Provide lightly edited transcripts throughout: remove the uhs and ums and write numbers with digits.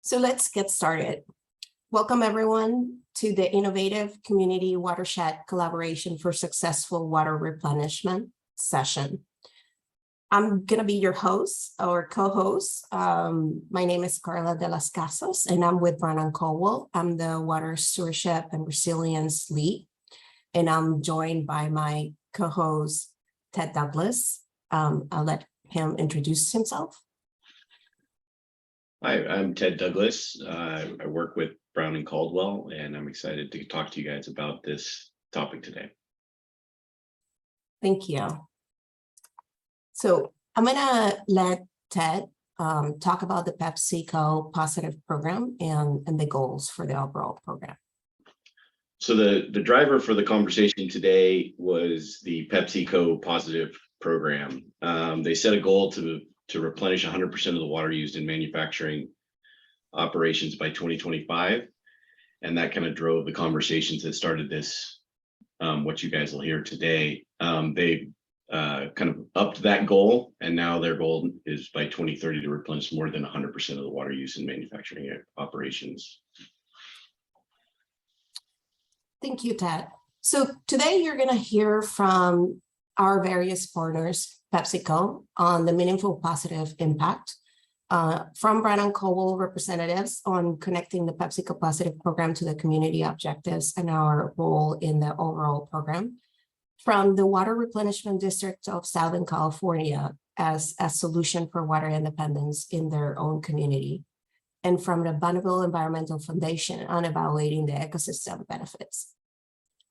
So let's get started. Welcome everyone to the Innovative Community Watershed Collaboration for Successful Water Replenishment session. I'm going to be your host or co-host. My name is Carla de las Casas, and I'm with Brandon Caldwell. I'm the Water Stewardship and Resilience Lead, and I'm joined by my co-host, Ted Douglas. I'll let him introduce himself. Hi, I'm Ted Douglas. I work with Brown and Caldwell, and I'm excited to talk to you guys about this topic today. Thank you. So I'm going to let Ted talk about the PepsiCo Positive Program and the goals for the overall program. So the driver for the conversation today was the PepsiCo Positive Program. They set a goal to replenish 100% of the water used in manufacturing operations by 2025. And that kind of drove the conversations that started this, what you guys will hear today. They kind of upped that goal, and now their goal is by 2030 to replenish more than 100% of the water used in manufacturing operations. Thank you, Ted. So today you're going to hear from our various partners, PepsiCo, on the meaningful positive impact, from Brandon Caldwell representatives on connecting the PepsiCo Positive Program to the community objectives and our role in the overall program, from the Water Replenishment District of Southern California as a solution for water independence in their own community, and from the Bonneville Environmental Foundation on evaluating the ecosystem benefits.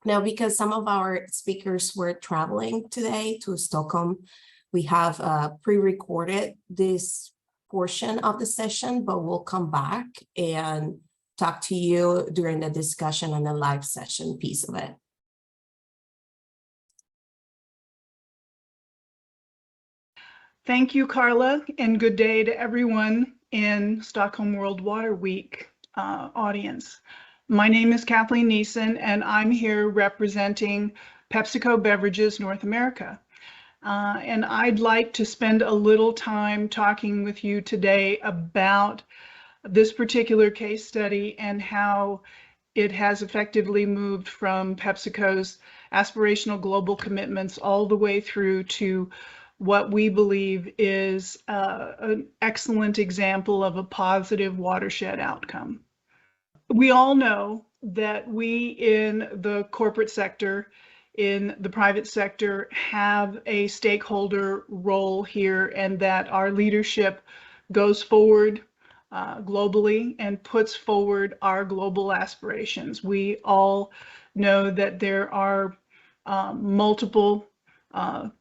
Now, because some of our speakers were traveling today to Stockholm, we have pre-recorded this portion of the session, but we'll come back and talk to you during the discussion and the live session piece of it. Thank you, Carla, and good day to everyone in Stockholm World Water Week audience. My name is Kathleen Neeson, and I'm here representing PepsiCo Beverages North America. And I'd like to spend a little time talking with you today about this particular case study and how it has effectively moved from PepsiCo's aspirational global commitments all the way through to what we believe is an excellent example of a positive watershed outcome. We all know that we in the corporate sector, in the private sector, have a stakeholder role here, and that our leadership goes forward globally and puts forward our global aspirations. We all know that there are multiple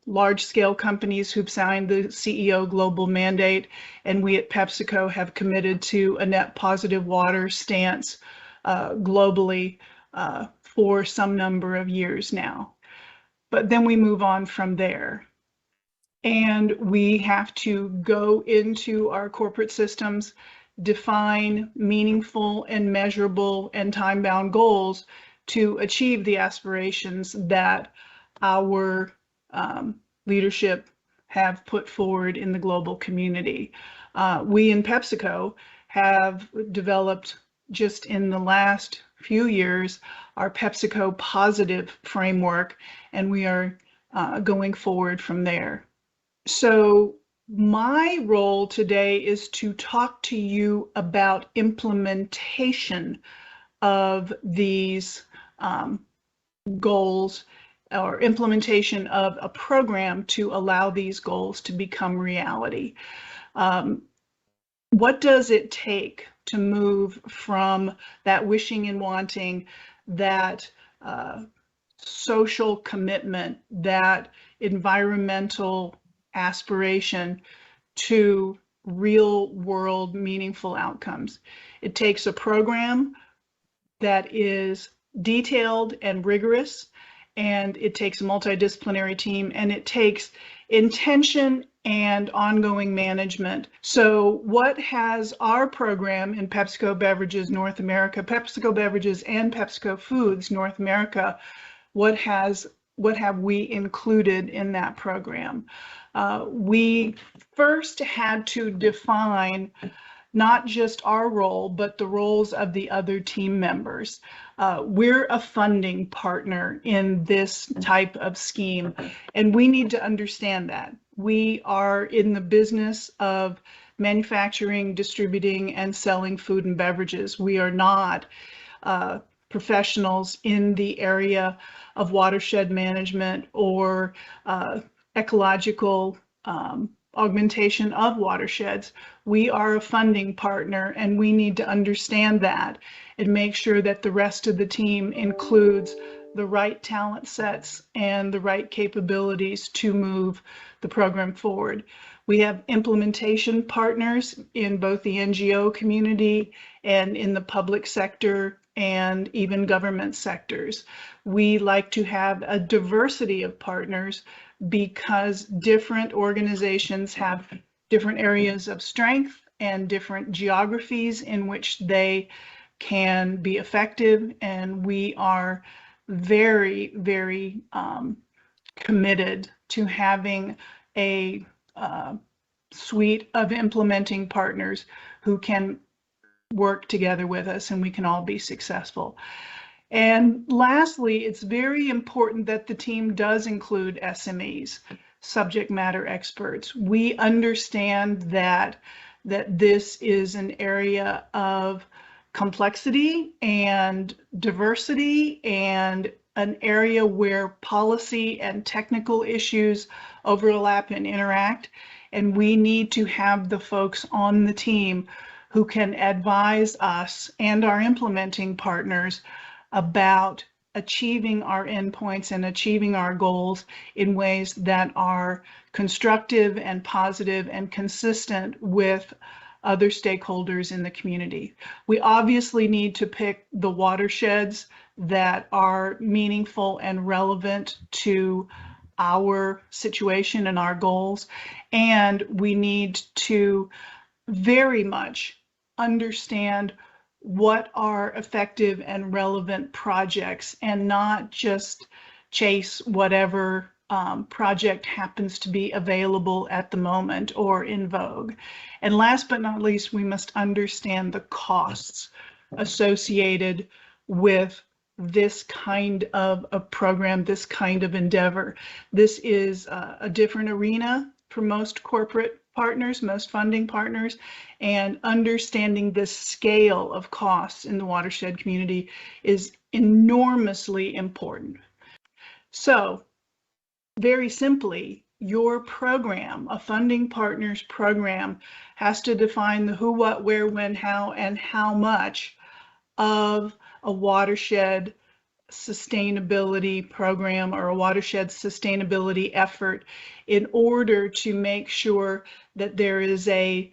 large-scale companies who've signed the CEO Global Mandate, and we at PepsiCo have committed to a net positive water stance globally for some number of years now. But then we move on from there, and we have to go into our corporate systems, define meaningful and measurable and time-bound goals to achieve the aspirations that our leadership have put forward in the global community. We in PepsiCo have developed just in the last few years our PepsiCo Positive framework, and we are going forward from there. So my role today is to talk to you about implementation of these goals, or implementation of a program to allow these goals to become reality. What does it take to move from that wishing and wanting, that social commitment, that environmental aspiration, to real world meaningful outcomes? It takes a program that is detailed and rigorous, and it takes a multidisciplinary team, and it takes intention and ongoing management. So what has our program in PepsiCo Beverages North America, PepsiCo Beverages and PepsiCo Foods North America, what have we included in that program? We first had to define not just our role, but the roles of the other team members. We're a funding partner in this type of scheme, and we need to understand that. We are in the business of manufacturing, distributing, and selling food and beverages. We are not professionals in the area of watershed management or ecological augmentation of watersheds. We are a funding partner, and we need to understand that and make sure that the rest of the team includes the right talent sets and the right capabilities to move the program forward. We have implementation partners in both the NGO community and in the public sector and even government sectors. We like to have a diversity of partners because different organizations have different areas of strength and different geographies in which they can be effective. And we are very, very committed to having a suite of implementing partners who can work together with us, and we can all be successful. And lastly, it's very important that the team does include SMEs, subject matter experts. We understand that this is an area of complexity and diversity, and an area where policy and technical issues overlap and interact. And we need to have the folks on the team who can advise us and our implementing partners about achieving our endpoints and achieving our goals in ways that are constructive and positive and consistent with other stakeholders in the community. We obviously need to pick the watersheds that are meaningful and relevant to our situation and our goals, and we need to very much understand what are effective and relevant projects and not just chase whatever project happens to be available at the moment or in vogue. And last but not least, we must understand the costs associated with this kind of a program, this kind of endeavor. This is a different arena for most corporate partners, most funding partners, and understanding the scale of costs in the watershed community is enormously important. So, very simply, your program, a funding partner's program, has to define the who, what, where, when, how, and how much of a watershed sustainability program or a watershed sustainability effort in order to make sure that there is a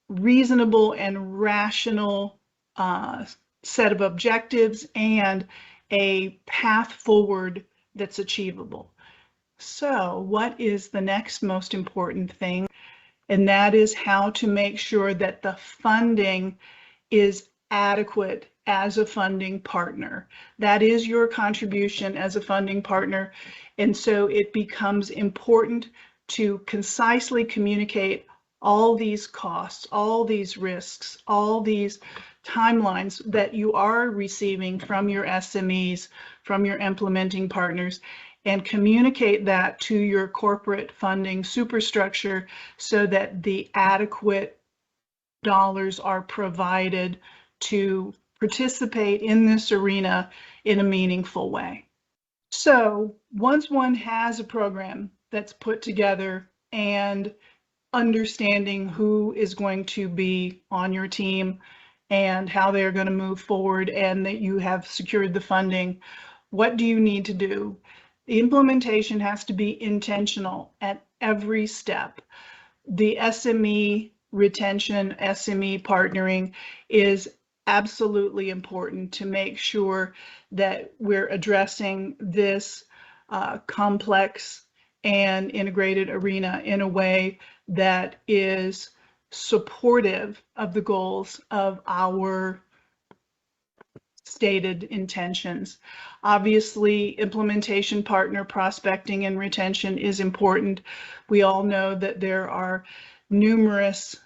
reasonable and rational set of objectives and a path forward that's achievable. So what is the next most important thing? And that is how to make sure that the funding is adequate as a funding partner. That is your contribution as a funding partner. And so it becomes important to concisely communicate all these costs, all these risks, all these timelines that you are receiving from your SMEs, from your implementing partners, and communicate that to your corporate funding superstructure so that the adequate dollars are provided to participate in this arena in a meaningful way. So once one has a program that's put together and understanding who is going to be on your team and how they're going to move forward and that you have secured the funding, what do you need to do? The implementation has to be intentional at every step. The SME retention, SME partnering is absolutely important to make sure that we're addressing this complex and integrated arena in a way that is supportive of the goals of our stated intentions. Obviously, implementation partner prospecting and retention is important. We all know that there are numerous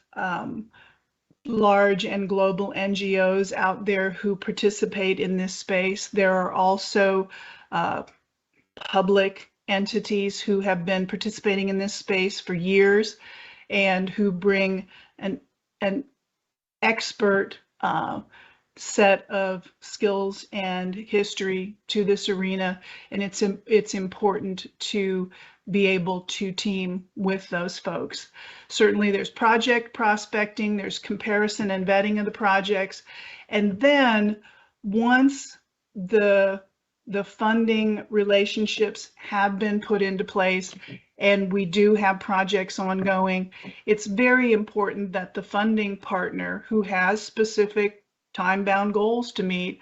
large and global NGOs out there who participate in this space. There are also public entities who have been participating in this space for years and who bring an expert set of skills and history to this arena, and it's important to be able to team with those folks. Certainly there's project prospecting, there's comparison and vetting of the projects, and then once the funding relationships have been put into place and we do have projects ongoing, it's very important that the funding partner who has specific time-bound goals to meet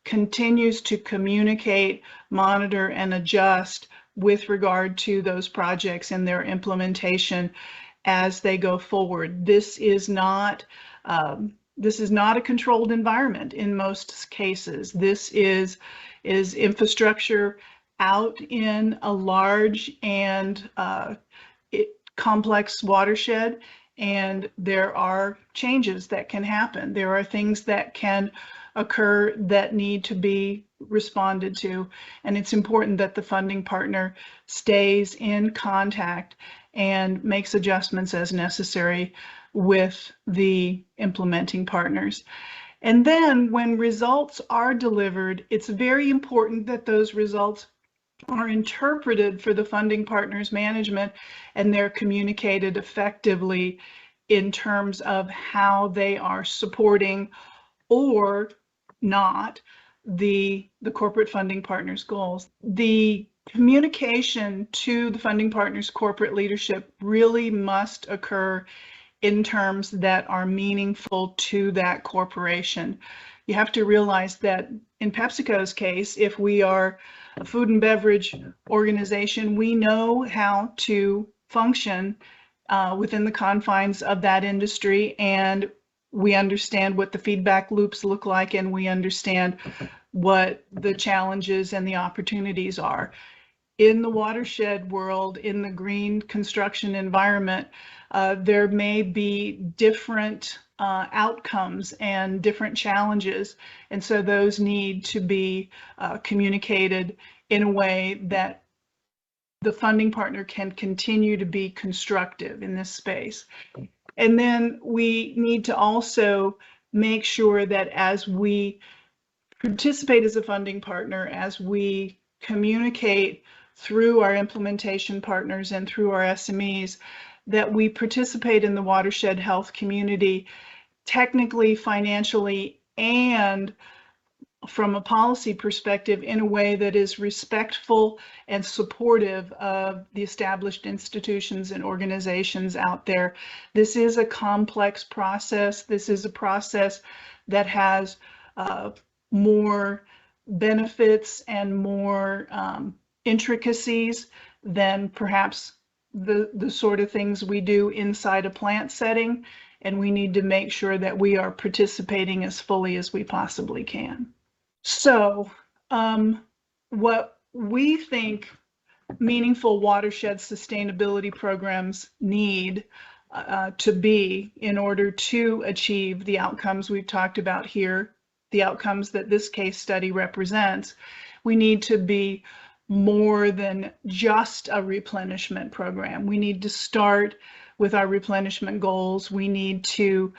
continues to communicate, monitor, and adjust with regard to those projects and their implementation as they go forward. This is not a controlled environment in most cases. This is infrastructure out in a large and complex watershed, and there are changes that can happen. There are things that can occur that need to be responded to, and it's important that the funding partner stays in contact and makes adjustments as necessary with the implementing partners. And then when results are delivered, it's very important that those results are interpreted for the funding partners' management and they're communicated effectively in terms of how they are supporting or not the corporate funding partners' goals. The communication to the funding partners' corporate leadership really must occur in terms that are meaningful to that corporation. You have to realize that in PepsiCo's case, if we are a food and beverage organization, we know how to function within the confines of that industry, and we understand what the feedback loops look like, and we understand what the challenges and the opportunities are. In the watershed world, in the green construction environment, there may be different outcomes and different challenges, and so those need to be communicated in a way that the funding partner can continue to be constructive in this space. And then we need to also make sure that as we participate as a funding partner, as we communicate through our implementation partners and through our SMEs, that we participate in the watershed health community technically, financially, and from a policy perspective in a way that is respectful and supportive of the established institutions and organizations out there. This is a complex process. This is a process that has more benefits and more intricacies than perhaps the sort of things we do inside a plant setting, and we need to make sure that we are participating as fully as we possibly can. So what we think meaningful watershed sustainability programs need to be in order to achieve the outcomes we've talked about here, the outcomes that this case study represents, we need to be more than just a replenishment program. We need to start with our replenishment goals. We need to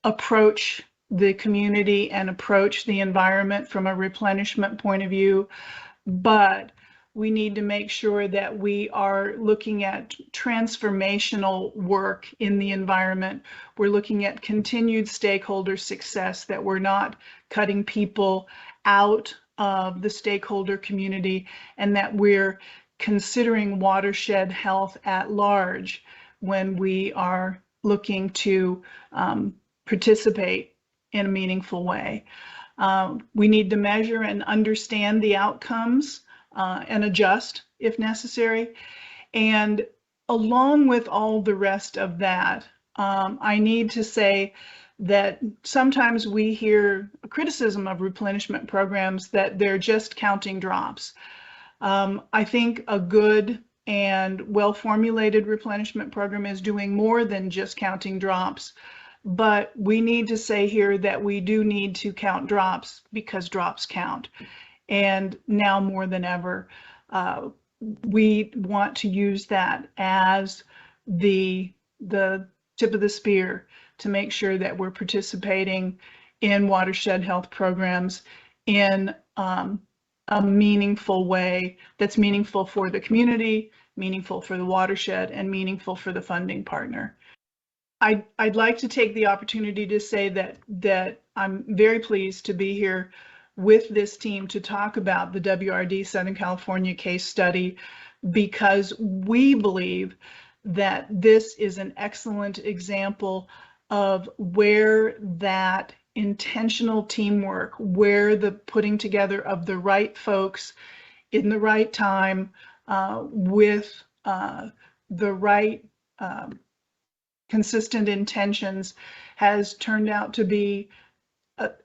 approach the community and approach the environment from a replenishment point of view, but we need to make sure that we are looking at transformational work in the environment. We're looking at continued stakeholder success, that we're not cutting people out of the stakeholder community, and that we're considering watershed health at large when we are looking to participate in a meaningful way. We need to measure and understand the outcomes and adjust if necessary. And along with all the rest of that, I need to say that sometimes we hear criticism of replenishment programs that they're just counting drops. I think a good and well-formulated replenishment program is doing more than just counting drops, but we need to say here that we do need to count drops because drops count. And now more than ever, we want to use that as the tip of the spear to make sure that we're participating in watershed health programs in a meaningful way that's meaningful for the community, meaningful for the watershed, and meaningful for the funding partner. I'd like to take the opportunity to say that I'm very pleased to be here with this team to talk about the WRD Southern California case study, because we believe that this is an excellent example of where that intentional teamwork, where the putting together of the right folks in the right time with the right consistent intentions has turned out to be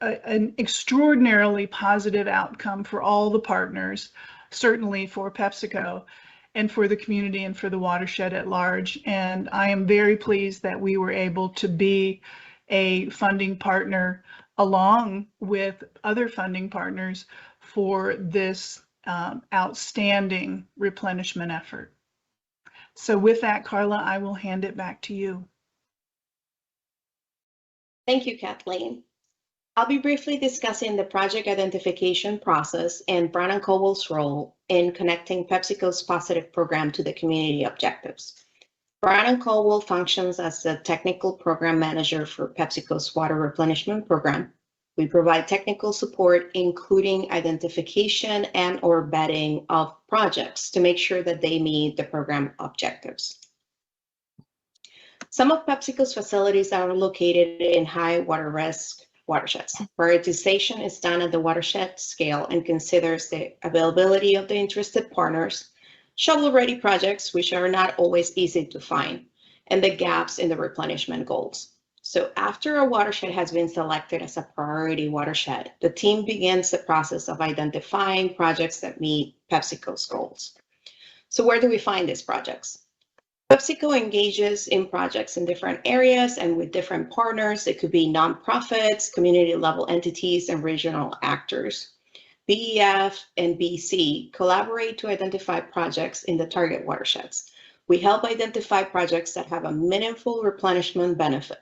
an extraordinarily positive outcome for all the partners, certainly for PepsiCo and for the community and for the watershed at large. And I am very pleased that we were able to be a funding partner along with other funding partners for this outstanding replenishment effort. So with that, Carla, I will hand it back to you. Thank you, Kathleen. I'll be briefly discussing the project identification process and Brown & Cowell's role in connecting PepsiCo's positive program to the community objectives. Brown & Cowell functions as the technical program manager for PepsiCo's water replenishment program. We provide technical support, including identification and/or vetting of projects to make sure that they meet the program objectives. Some of PepsiCo's facilities are located in high water risk watersheds. Prioritization is done at the watershed scale and considers the availability of the interested partners, shovel-ready projects, which are not always easy to find, and the gaps in the replenishment goals. So after a watershed has been selected as a priority watershed, the team begins the process of identifying projects that meet PepsiCo's goals. So where do we find these projects? PepsiCo engages in projects in different areas and with different partners. It could be nonprofits, community level entities, and regional actors. BEF and BC collaborate to identify projects in the target watersheds. We help identify projects that have a meaningful replenishment benefit.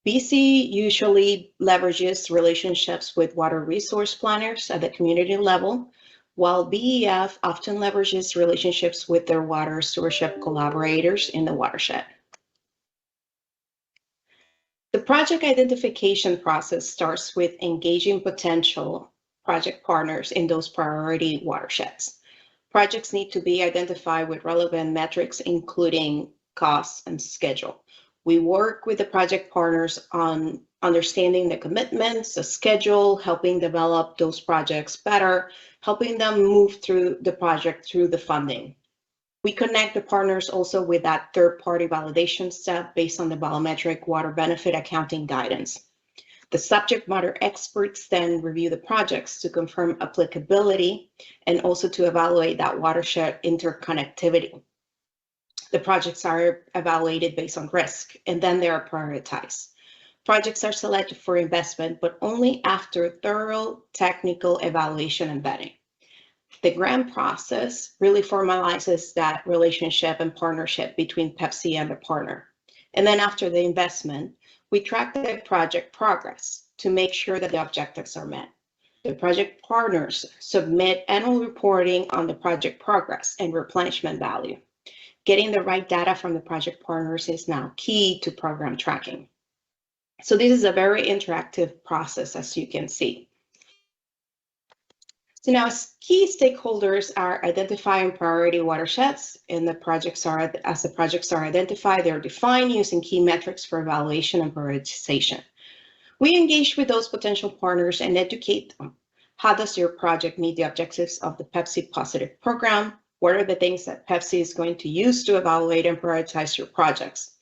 BC usually leverages relationships with water resource planners at the community level, while BEF often leverages relationships with their water stewardship collaborators in the watershed. The project identification process starts with engaging potential project partners in those priority watersheds. Projects need to be identified with relevant metrics, including costs and schedule. We work with the project partners on understanding the commitments, the schedule, helping develop those projects better, helping them move through the project through the funding. We connect the partners also with that third-party validation step based on the biometric water benefit accounting guidance. The subject matter experts then review the projects to confirm applicability and also to evaluate that watershed interconnectivity. The projects are evaluated based on risk, and then they are prioritized. Projects are selected for investment, but only after thorough technical evaluation and vetting. The grant process really formalizes that relationship and partnership between Pepsi and the partner. And then after the investment, we track the project progress to make sure that the objectives are met. The project partners submit annual reporting on the project progress and replenishment value. Getting the right data from the project partners is now key to program tracking. So this is a very interactive process, as you can see. So now key stakeholders are identifying priority watersheds, and as the projects are identified, they're defined using key metrics for evaluation and prioritization. We engage with those potential partners and educate them. How does your project meet the objectives of the Pepsi Positive program? What are the things that Pepsi is going to use to evaluate and prioritize your projects?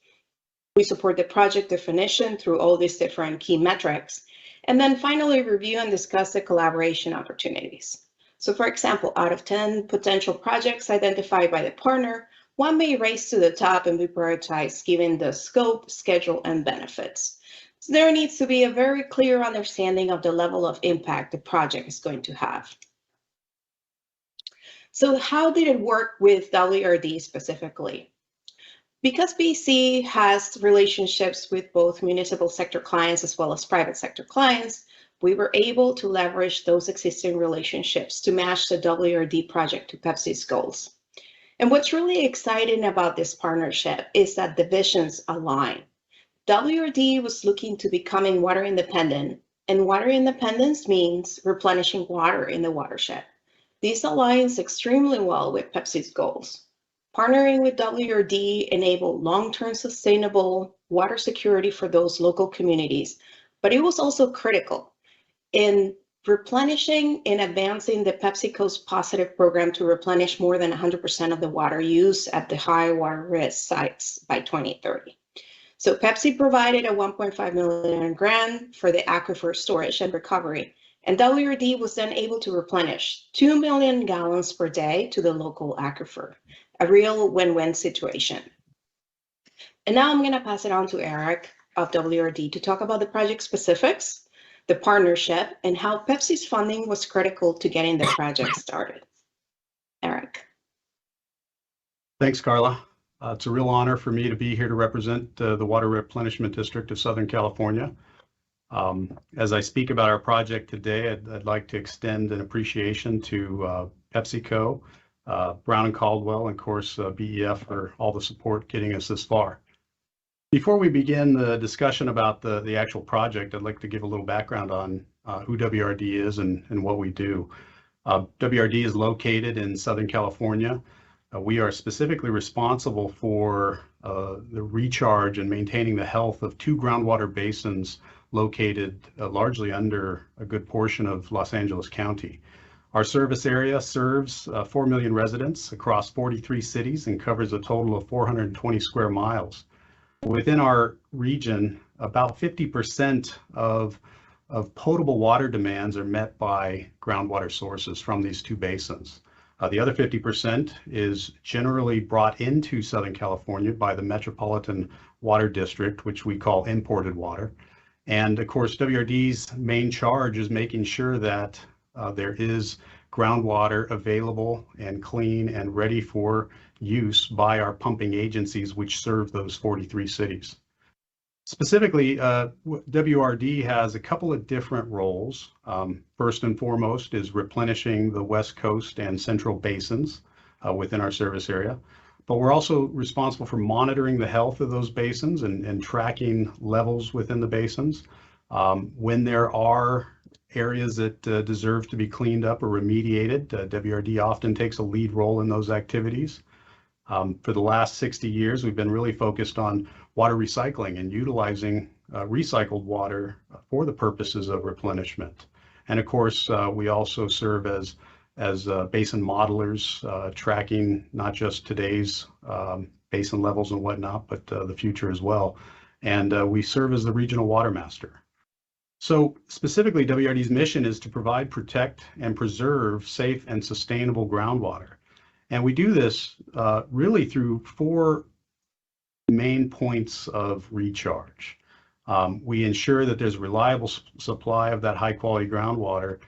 We support the project definition through all these different key metrics, and then finally review and discuss the collaboration opportunities. So for example, out of 10 potential projects identified by the partner, one may rise to the top and be prioritized given the scope, schedule, and benefits. So there needs to be a very clear understanding of the level of impact the project is going to have. So how did it work with WRD specifically? Because BC has relationships with both municipal sector clients as well as private sector clients, we were able to leverage those existing relationships to match the WRD project to Pepsi's goals. And what's really exciting about this partnership is that the visions align. WRD was looking to becoming water independent, and water independence means replenishing water in the watershed. This aligns extremely well with Pepsi's goals. Partnering with WRD enabled long-term sustainable water security for those local communities, but it was also critical in replenishing and advancing the PepsiCo's positive program to replenish more than 100% of the water used at the high water risk sites by 2030. So Pepsi provided a 1.5 million grant for the aquifer storage and recovery, and WRD was then able to replenish 2 million gallons per day to the local aquifer, a real win-win situation. And now I'm going to pass it on to Eric of WRD to talk about the project specifics, the partnership, and how Pepsi's funding was critical to getting the project started. Eric. Thanks, Carla. It's a real honor for me to be here to represent the Water Replenishment District of Southern California. As I speak about our project today, I'd like to extend an appreciation to PepsiCo, Brown & Caldwell, and of course, BEF for all the support getting us this far. Before we begin the discussion about the actual project, I'd like to give a little background on who WRD is and what we do. WRD is located in Southern California. We are specifically responsible for the recharge and maintaining the health of 2 groundwater basins located largely under a good portion of Los Angeles County. Our service area serves 4 million residents across 43 cities and covers a total of 420 square miles. Within our region, about 50% of potable water demands are met by groundwater sources from these 2 basins. The other 50% is generally brought into Southern California by the Metropolitan Water District, which we call imported water. And of course, WRD's main charge is making sure that there is groundwater available and clean and ready for use by our pumping agencies, which serve those 43 cities. Specifically, WRD has a couple of different roles. First and foremost is replenishing the West Coast and Central basins within our service area. But we're also responsible for monitoring the health of those basins and tracking levels within the basins. When there are areas that deserve to be cleaned up or remediated, WRD often takes a lead role in those activities. For the last 60 years, we've been really focused on water recycling and utilizing recycled water for the purposes of replenishment. And of course, we also serve as basin modelers, tracking not just today's basin levels and whatnot, but the future as well. And we serve as the regional water master. So specifically, WRD's mission is to provide, protect, and preserve safe and sustainable groundwater. And we do this really through 4 main points of recharge. We ensure that there's reliable supply of that high quality groundwater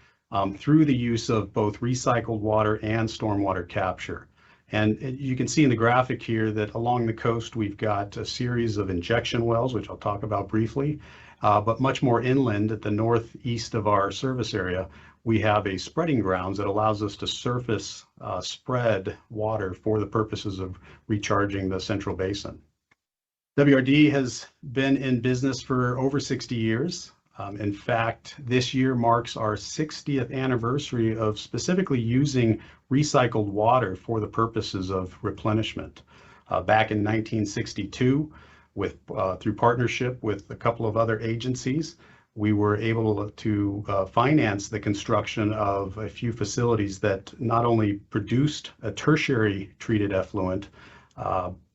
through the use of both recycled water and stormwater capture. And you can see in the graphic here that along the coast, we've got a series of injection wells, which I'll talk about briefly, but much more inland at the northeast of our service area, we have a spreading grounds that allows us to surface spread water for the purposes of recharging the central basin. WRD has been in business for over 60 years. In fact, this year marks our 60th anniversary of specifically using recycled water for the purposes of replenishment. Back in 1962, through partnership with a couple of other agencies, we were able to finance the construction of a few facilities that not only produced a tertiary treated effluent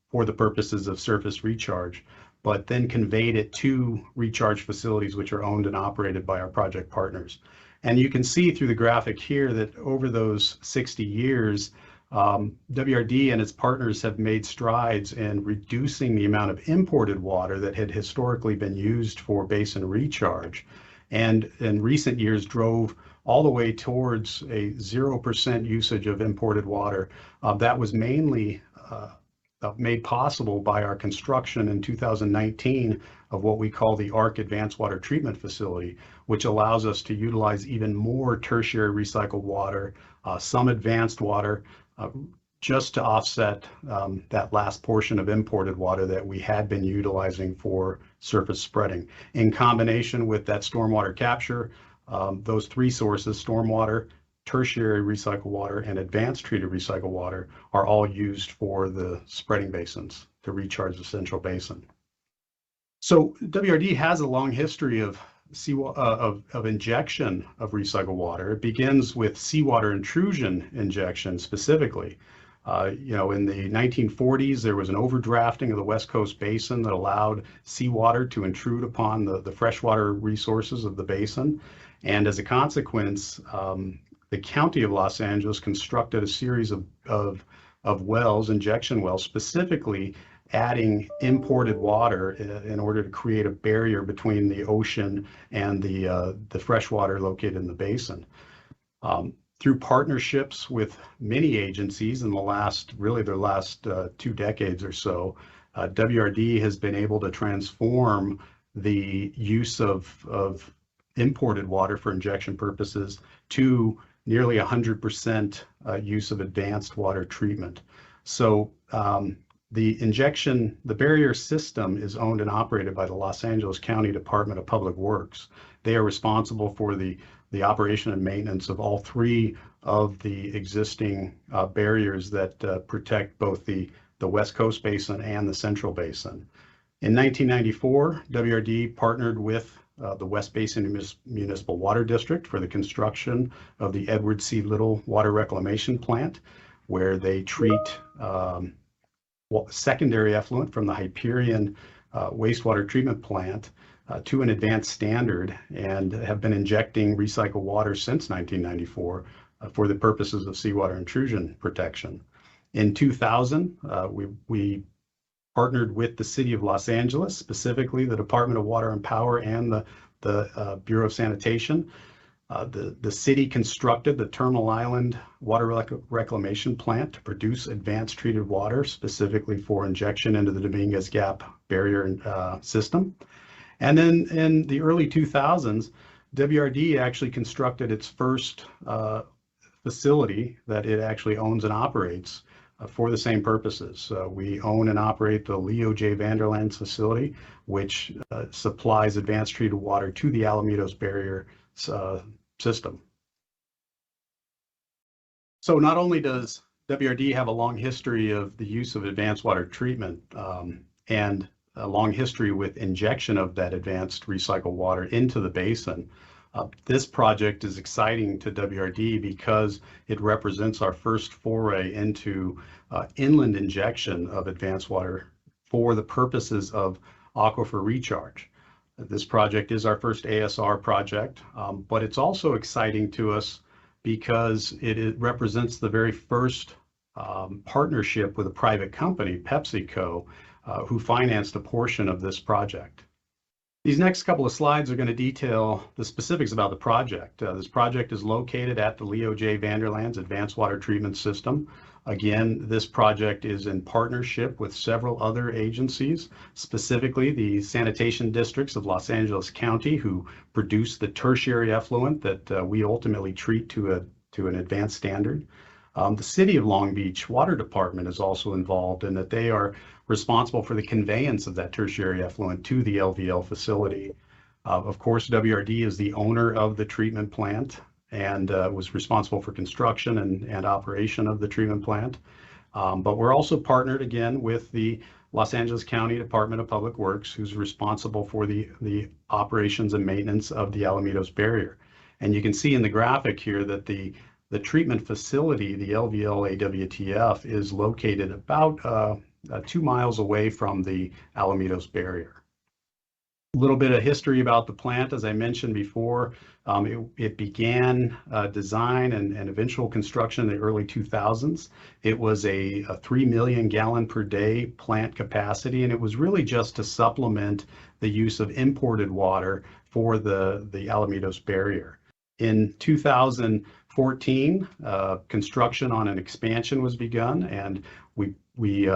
for the purposes of surface recharge, but then conveyed it to recharge facilities which are owned and operated by our project partners. And you can see through the graphic here that over those 60 years, WRD and its partners have made strides in reducing the amount of imported water that had historically been used for basin recharge, and in recent years drove all the way towards a 0% usage of imported water. That was mainly made possible by our construction in 2019 of what we call the ARC Advanced Water Treatment Facility, which allows us to utilize even more tertiary recycled water, some advanced water, just to offset that last portion of imported water that we had been utilizing for surface spreading. In combination with that stormwater capture, those three sources, stormwater, tertiary recycled water, and advanced treated recycled water, are all used for the spreading basins to recharge the central basin. So WRD has a long history of injection of recycled water. It begins with seawater intrusion injection specifically. In the 1940s, there was an overdrafting of the West Coast Basin that allowed seawater to intrude upon the freshwater resources of the basin. And as a consequence, the County of Los Angeles constructed a series of wells, injection wells, specifically adding imported water in order to create a barrier between the ocean and the fresh water located in the basin. Through partnerships with many agencies in the last 2 decades or so, WRD has been able to transform the use of imported water for injection purposes to nearly 100% use of advanced water treatment. So the barrier system is owned and operated by the Los Angeles County Department of Public Works. They are responsible for the operation and maintenance of all three of the existing barriers that protect both the West Coast Basin and the Central Basin. In 1994, WRD partnered with the West Basin Municipal Water District for the construction of the Edward C. Little Water Reclamation Plant, where they treat secondary effluent from the Hyperion wastewater treatment plant to an advanced standard, and have been injecting recycled water since 1994 for the purposes of seawater intrusion protection. In 2000, we partnered with the City of Los Angeles, specifically the Department of Water and Power and the Bureau of Sanitation. The city constructed the Terminal Island Water Reclamation Plant to produce advanced treated water, specifically for injection into the Dominguez Gap barrier system. And then in the early 2000s, WRD actually constructed its first facility that it actually owns and operates for the same purposes. We own and operate the Leo J. Vanderland facility, which supplies advanced treated water to the Alamitos barrier system. So not only does WRD have a long history of the use of advanced water treatment and a long history with injection of that advanced recycled water into the basin, this project is exciting to WRD because it represents our first foray into inland injection of advanced water for the purposes of aquifer recharge. This project is our first ASR project, but it's also exciting to us because it represents the very first partnership with a private company, PepsiCo, who financed a portion of this project. These next couple of slides are going to detail the specifics about the project. This project is located at the Leo J. Vanderland's Advanced Water Treatment System. Again, this project is in partnership with several other agencies, specifically the sanitation districts of Los Angeles County, who produce the tertiary effluent that we ultimately treat to an advanced standard. The City of Long Beach Water Department is also involved in that they are responsible for the conveyance of that tertiary effluent to the LVL facility. Of course, WRD is the owner of the treatment plant and was responsible for construction and operation of the treatment plant. But we're also partnered again with the Los Angeles County Department of Public Works, who's responsible for the operations and maintenance of the Alamitos barrier. And you can see in the graphic here that the treatment facility, the LVL AWTF, is located about 2 miles away from the Alamitos barrier. A little bit of history about the plant. As I mentioned before, it began design and eventual construction in the early 2000s. It was a 3 million gallon per day plant capacity, and it was really just to supplement the use of imported water for the Alamitos barrier. In 2014, construction on an expansion was begun, and we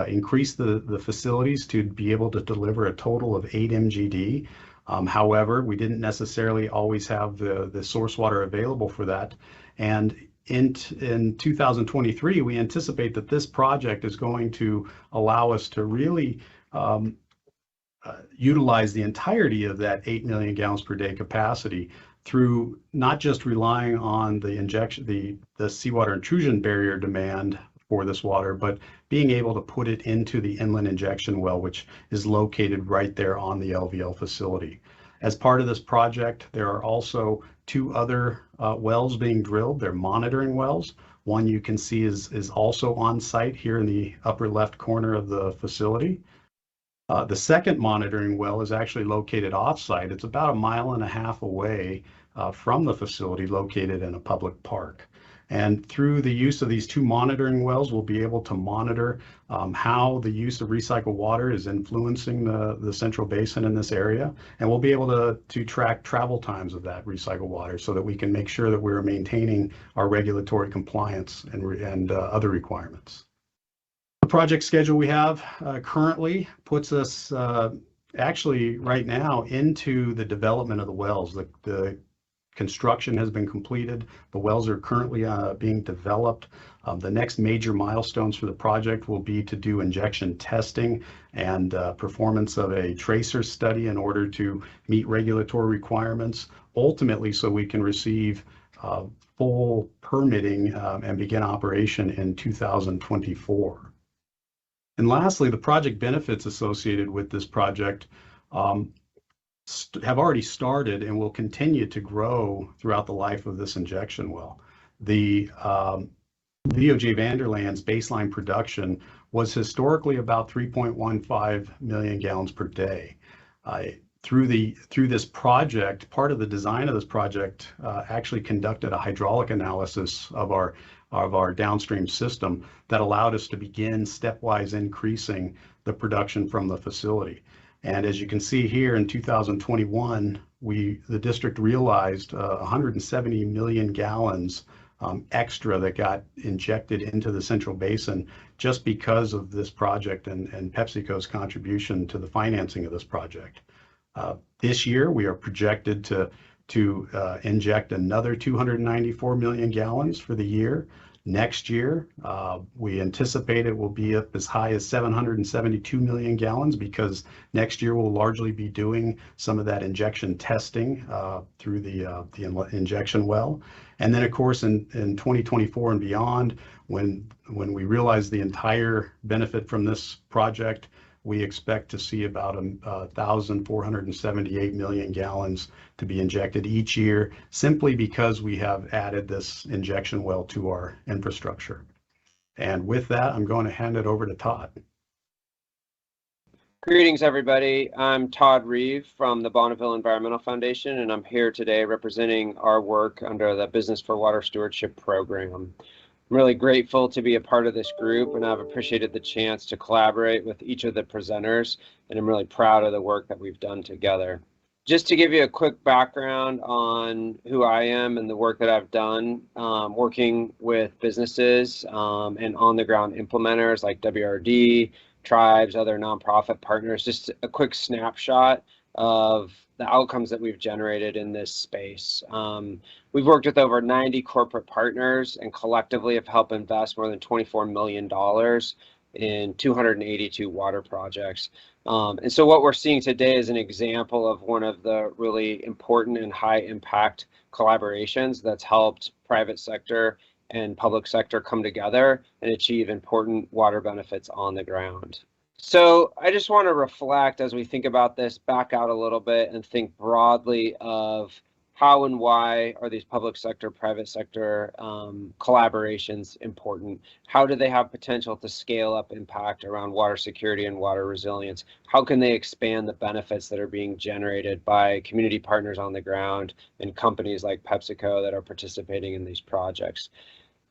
increased the facilities to be able to deliver a total of 8 MGD. However, we didn't necessarily always have the source water available for that. And in 2023, we anticipate that this project is going to allow us to really utilize the entirety of that 8 million gallons per day capacity through not just relying on the injection, the seawater intrusion barrier demand for this water, but being able to put it into the inland injection well, which is located right there on the LVL facility. As part of this project, there are also 2 other wells being drilled. They're monitoring wells. One you can see is also on site here in the upper left corner of the facility. The second monitoring well is actually located off-site. It's about 1.5 miles away from the facility, located in a public park. And through the use of these 2 monitoring wells, we'll be able to monitor how the use of recycled water is influencing the central basin in this area. And we'll be able to track travel times of that recycled water so that we can make sure that we're maintaining our regulatory compliance and other requirements. The project schedule we have currently puts us actually right now into the development of the wells. The construction has been completed. The wells are currently being developed. The next major milestones for the project will be to do injection testing and performance of a tracer study in order to meet regulatory requirements, ultimately so we can receive full permitting and begin operation in 2024. And lastly, the project benefits associated with this project have already started and will continue to grow throughout the life of this injection well. The VOJ Vanderland's baseline production was historically about 3.15 million gallons per day. Through this project, part of the design of this project actually conducted a hydraulic analysis of our downstream system that allowed us to begin stepwise increasing the production from the facility. And as you can see here in 2021, the district realized 170 million gallons extra that got injected into the central basin just because of this project and PepsiCo's contribution to the financing of this project. This year, we are projected to inject another 294 million gallons for the year. Next year, we anticipate it will be up as high as 772 million gallons because next year we'll largely be doing some of that injection testing through the injection well. And then, of course, in 2024 and beyond, when we realize the entire benefit from this project, we expect to see about 1,478 million gallons to be injected each year, simply because we have added this injection well to our infrastructure. And with that, I'm going to hand it over to Todd. Greetings, everybody. I'm Todd Reeve from the Bonneville Environmental Foundation, and I'm here today representing our work under the Business for Water Stewardship program. I'm really grateful to be a part of this group, and I've appreciated the chance to collaborate with each of the presenters, and I'm really proud of the work that we've done together. Just to give you a quick background on who I am and the work that I've done, working with businesses and on-the-ground implementers like WRD, tribes, other nonprofit partners, just a quick snapshot of the outcomes that we've generated in this space. We've worked with over 90 corporate partners and collectively have helped invest more than $24 million in 282 water projects. And so what we're seeing today is an example of one of the really important and high impact collaborations that's helped private sector and public sector come together and achieve important water benefits on the ground. So I just want to reflect as we think about this, back out a little bit and think broadly of how and why are these public sector, private sector collaborations important? How do they have potential to scale up impact around water security and water resilience? How can they expand the benefits that are being generated by community partners on the ground and companies like PepsiCo that are participating in these projects?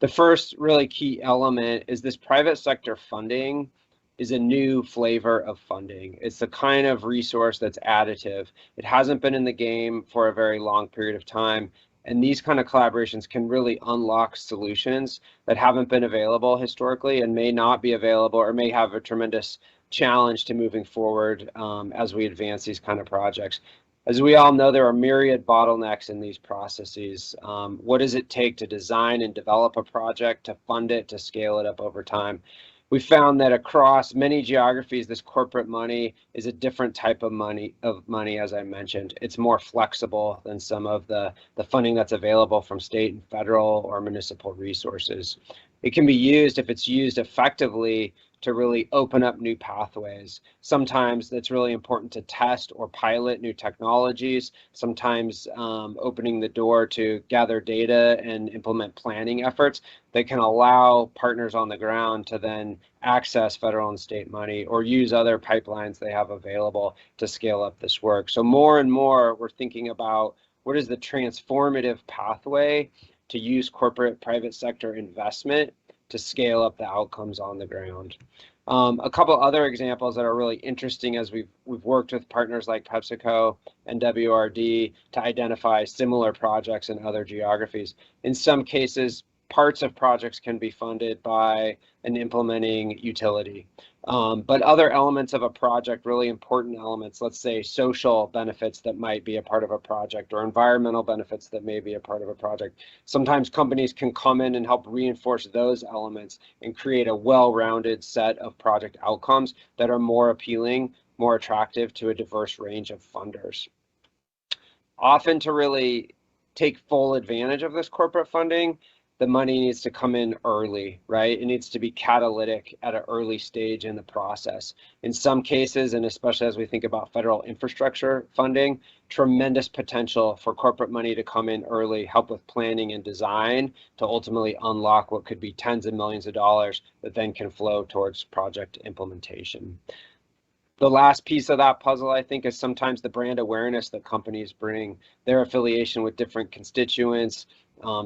The first really key element is this private sector funding is a new flavor of funding. It's the kind of resource that's additive. It hasn't been in the game for a very long period of time. And these kind of collaborations can really unlock solutions that haven't been available historically and may not be available or may have a tremendous challenge to moving forward as we advance these kind of projects. As we all know, there are myriad bottlenecks in these processes. What does it take to design and develop a project, to fund it, to scale it up over time? We found that across many geographies, this corporate money is a different type of money, as I mentioned. It's more flexible than some of the funding that's available from state and federal or municipal resources. It can be used, if it's used effectively, to really open up new pathways. Sometimes it's really important to test or pilot new technologies. Sometimes opening the door to gather data and implement planning efforts that can allow partners on the ground to then access federal and state money or use other pipelines they have available to scale up this work. So more and more, we're thinking about what is the transformative pathway to use corporate private sector investment to scale up the outcomes on the ground. A couple other examples that are really interesting as we've worked with partners like PepsiCo and WRD to identify similar projects in other geographies. In some cases, parts of projects can be funded by an implementing utility. But other elements of a project, really important elements, let's say social benefits that might be a part of a project or environmental benefits that may be a part of a project. Sometimes companies can come in and help reinforce those elements and create a well-rounded set of project outcomes that are more appealing, more attractive to a diverse range of funders. Often to really take full advantage of this corporate funding, the money needs to come in early, right? It needs to be catalytic at an early stage in the process. In some cases, and especially as we think about federal infrastructure funding, tremendous potential for corporate money to come in early, help with planning and design to ultimately unlock what could be tens of millions of dollars that then can flow towards project implementation. The last piece of that puzzle, I think, is sometimes the brand awareness that companies bring, their affiliation with different constituents,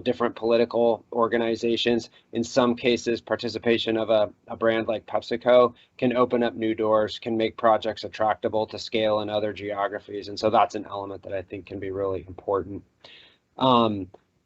different political organizations. In some cases, participation of a brand like PepsiCo can open up new doors, can make projects attractable to scale in other geographies. And so that's an element that I think can be really important.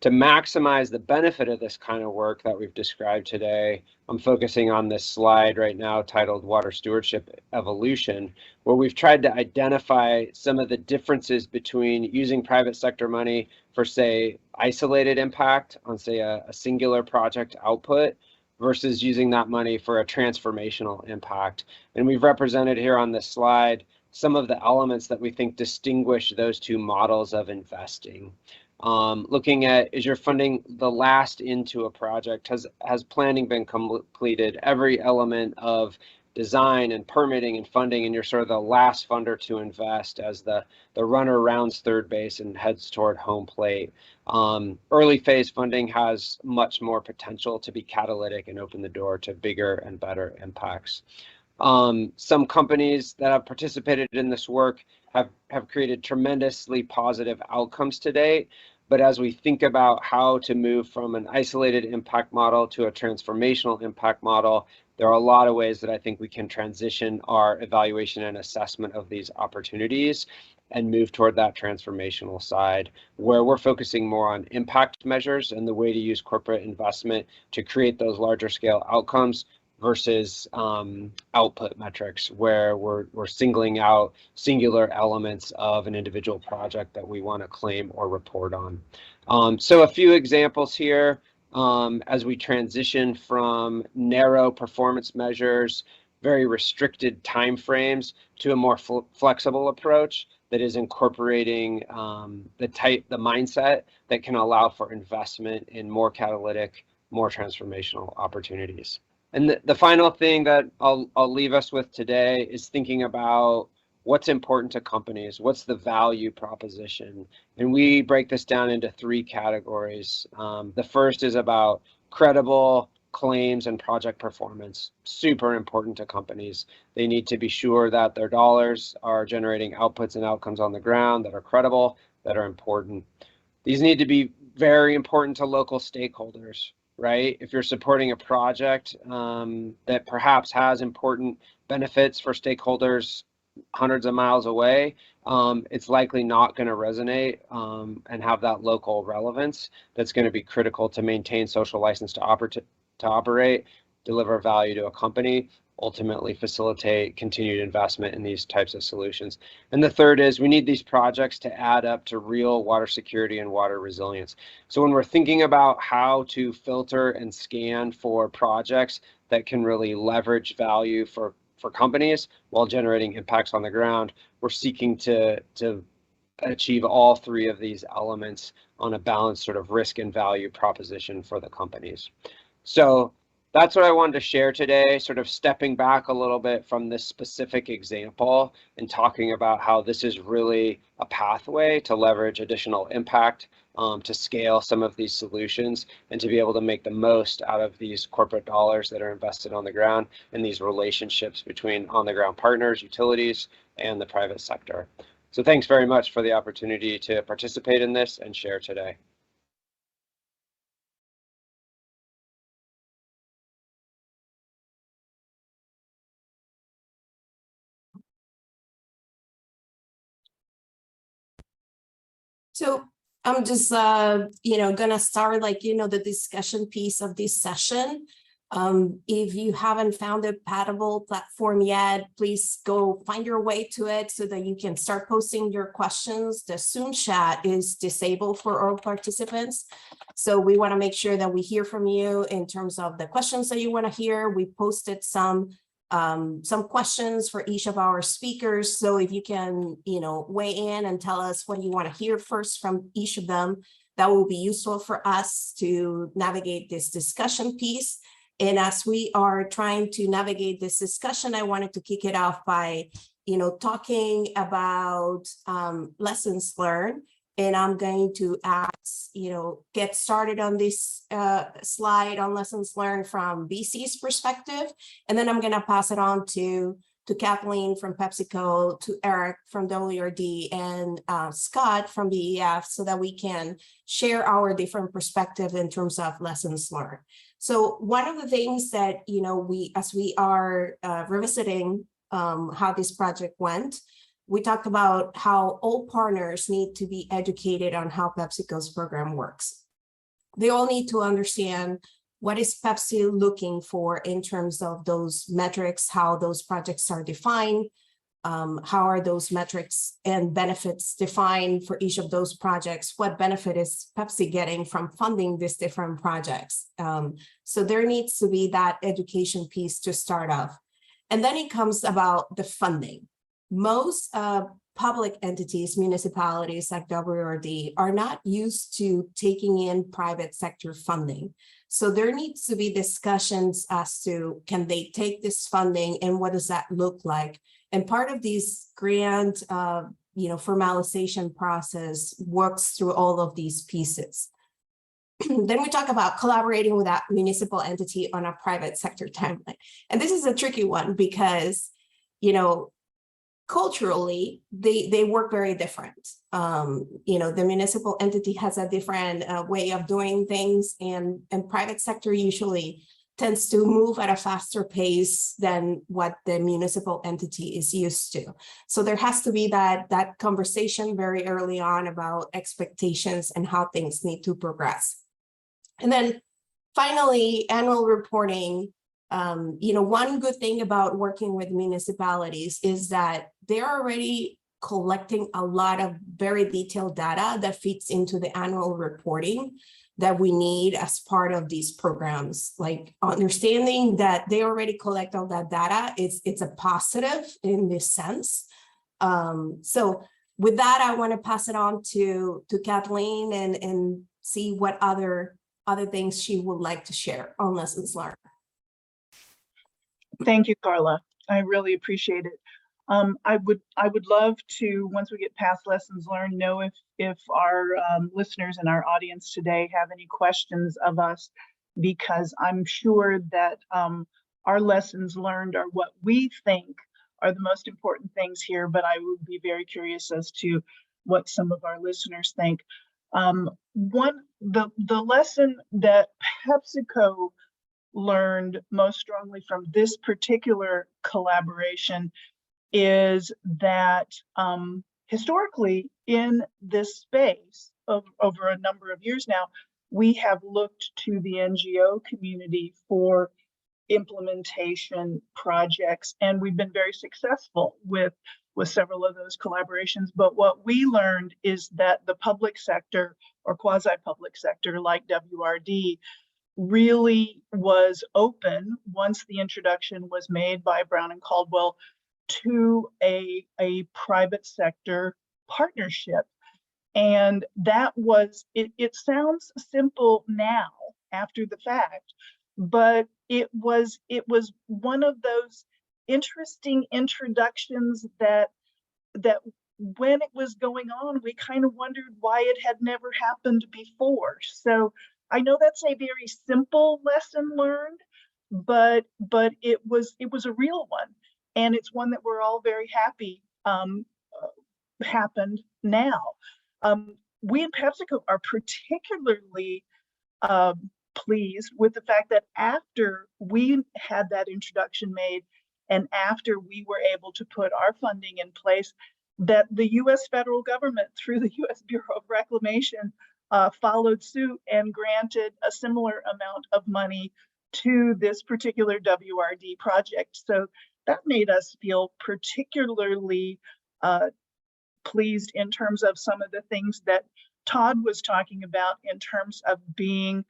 To maximize the benefit of this kind of work that we've described today, I'm focusing on this slide right now titled Water Stewardship Evolution, where we've tried to identify some of the differences between using private sector money for, say, isolated impact on, say, a singular project output versus using that money for a transformational impact. And we've represented here on this slide some of the elements that we think distinguish those two models of investing. Looking at, is your funding the last into a project? Has planning been completed? Every element of design and permitting and funding, and you're sort of the last funder to invest as the runner rounds third base and heads toward home plate. Early phase funding has much more potential to be catalytic and open the door to bigger and better impacts. Some companies that have participated in this work have created tremendously positive outcomes to date. But as we think about how to move from an isolated impact model to a transformational impact model, there are a lot of ways that I think we can transition our evaluation and assessment of these opportunities and move toward that transformational side, where we're focusing more on impact measures and the way to use corporate investment to create those larger scale outcomes versus output metrics, where we're singling out singular elements of an individual project that we want to claim or report on. So a few examples here as we transition from narrow performance measures, very restricted timeframes, to a more flexible approach that is incorporating the mindset that can allow for investment in more catalytic, more transformational opportunities. And the final thing that I'll leave us with today is thinking about what's important to companies, what's the value proposition. And we break this down into 3 categories. The first is about credible claims and project performance, super important to companies. They need to be sure that their dollars are generating outputs and outcomes on the ground that are credible, that are important. These need to be very important to local stakeholders, right? If you're supporting a project that perhaps has important benefits for stakeholders hundreds of miles away, it's likely not going to resonate and have that local relevance that's going to be critical to maintain social license to operate, deliver value to a company, ultimately facilitate continued investment in these types of solutions. And the third is we need these projects to add up to real water security and water resilience. So when we're thinking about how to filter and scan for projects that can really leverage value for companies while generating impacts on the ground, we're seeking to achieve all 3 of these elements on a balanced sort of risk and value proposition for the companies. So that's what I wanted to share today, sort of stepping back a little bit from this specific example and talking about how this is really a pathway to leverage additional impact, to scale some of these solutions and to be able to make the most out of these corporate dollars that are invested on the ground and these relationships between on-the-ground partners, utilities, and the private sector. So thanks very much for the opportunity to participate in this and share today. So I'm just, gonna start the discussion piece of this session. If you haven't found a Paddable platform yet, please go find your way to it so that you can start posting your questions. The Zoom chat is disabled for all participants. So we want to make sure that we hear from you in terms of the questions that you want to hear. We posted some questions for each of our speakers. So if you can, weigh in and tell us what you want to hear first from each of them, that will be useful for us to navigate this discussion piece. And as we are trying to navigate this discussion, I wanted to kick it off by, talking about lessons learned. And I'm going to get started on this slide on lessons learned from BC's perspective. And then I'm going to pass it on to Kathleen from PepsiCo, to Eric from WRD, and Scott from BEF, so that we can share our different perspective in terms of lessons learned. So one of the things that, as we are revisiting how this project went, we talked about how all partners need to be educated on how PepsiCo's program works. They all need to understand what is Pepsi looking for in terms of those metrics, how those projects are defined, how are those metrics and benefits defined for each of those projects, what benefit is Pepsi getting from funding these different projects. So there needs to be that education piece to start off. And then it comes about the funding. Most public entities, municipalities like WRD, are not used to taking in private sector funding. So there needs to be discussions as to, can they take this funding and what does that look like? And part of this grant, formalization process works through all of these pieces. Then we talk about collaborating with that municipal entity on a private sector timeline. And this is a tricky one because, culturally, they work very different. The municipal entity has a different way of doing things, and private sector usually tends to move at a faster pace than what the municipal entity is used to. So there has to be that conversation very early on about expectations and how things need to progress. And then finally, annual reporting. One good thing about working with municipalities is that they're already collecting a lot of very detailed data that fits into the annual reporting that we need as part of these programs. Like understanding that they already collect all that data, it's a positive in this sense. So with that, I want to pass it on to Kathleen and see what other things she would like to share on lessons learned. Thank you, Carla. I really appreciate it. I would love to, once we get past lessons learned, know if our listeners and our audience today have any questions of us, because I'm sure that our lessons learned are what we think are the most important things here, but I would be very curious as to what some of our listeners think. The lesson that PepsiCo learned most strongly from this particular collaboration is that historically in this space over a number of years now, we have looked to the NGO community for implementation projects, and we've been very successful with several of those collaborations. But what we learned is that the public sector or quasi-public sector like WRD really was open once the introduction was made by Brown and Caldwell to a private sector partnership. And that was, it sounds simple now after the fact, but it was one of those interesting introductions that when it was going on, we kind of wondered why it had never happened before. So I know that's a very simple lesson learned, but it was a real one. And it's one that we're all very happy happened now. We in PepsiCo are particularly pleased with the fact that after we had that introduction made and after we were able to put our funding in place, that the U.S. federal government through the U.S. Bureau of Reclamation followed suit and granted a similar amount of money to this particular WRD project. So that made us feel particularly pleased in terms of some of the things that Todd was talking about in terms of being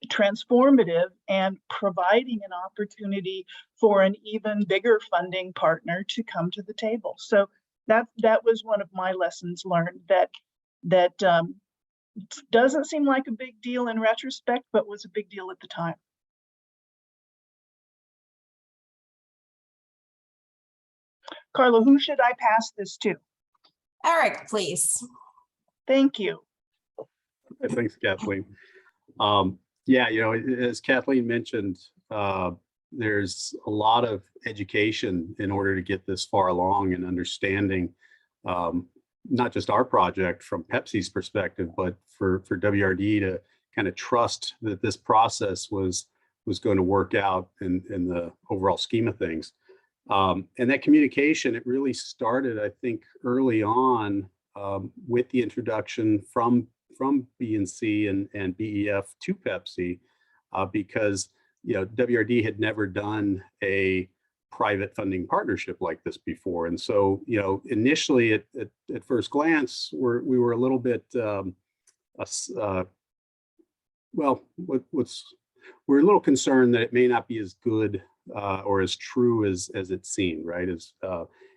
transformative and providing an opportunity for an even bigger funding partner to come to the table. So that was one of my lessons learned, that doesn't seem like a big deal in retrospect, but was a big deal at the time. Carla, who should I pass this to? Eric, please. Thank you. Thanks, Kathleen. Yeah, you know, as Kathleen mentioned, there's a lot of education in order to get this far along and understanding not just our project from Pepsi's perspective, but for WRD to kind of trust that this process was going to work out in the overall scheme of things. And that communication, it really started, I think, early on with the introduction from B&C and BEF to Pepsi, because WRD had never done a private funding partnership like this before, and so initially at first glance we were a little bit we're a little concerned that it may not be as good or as true as it seemed, right?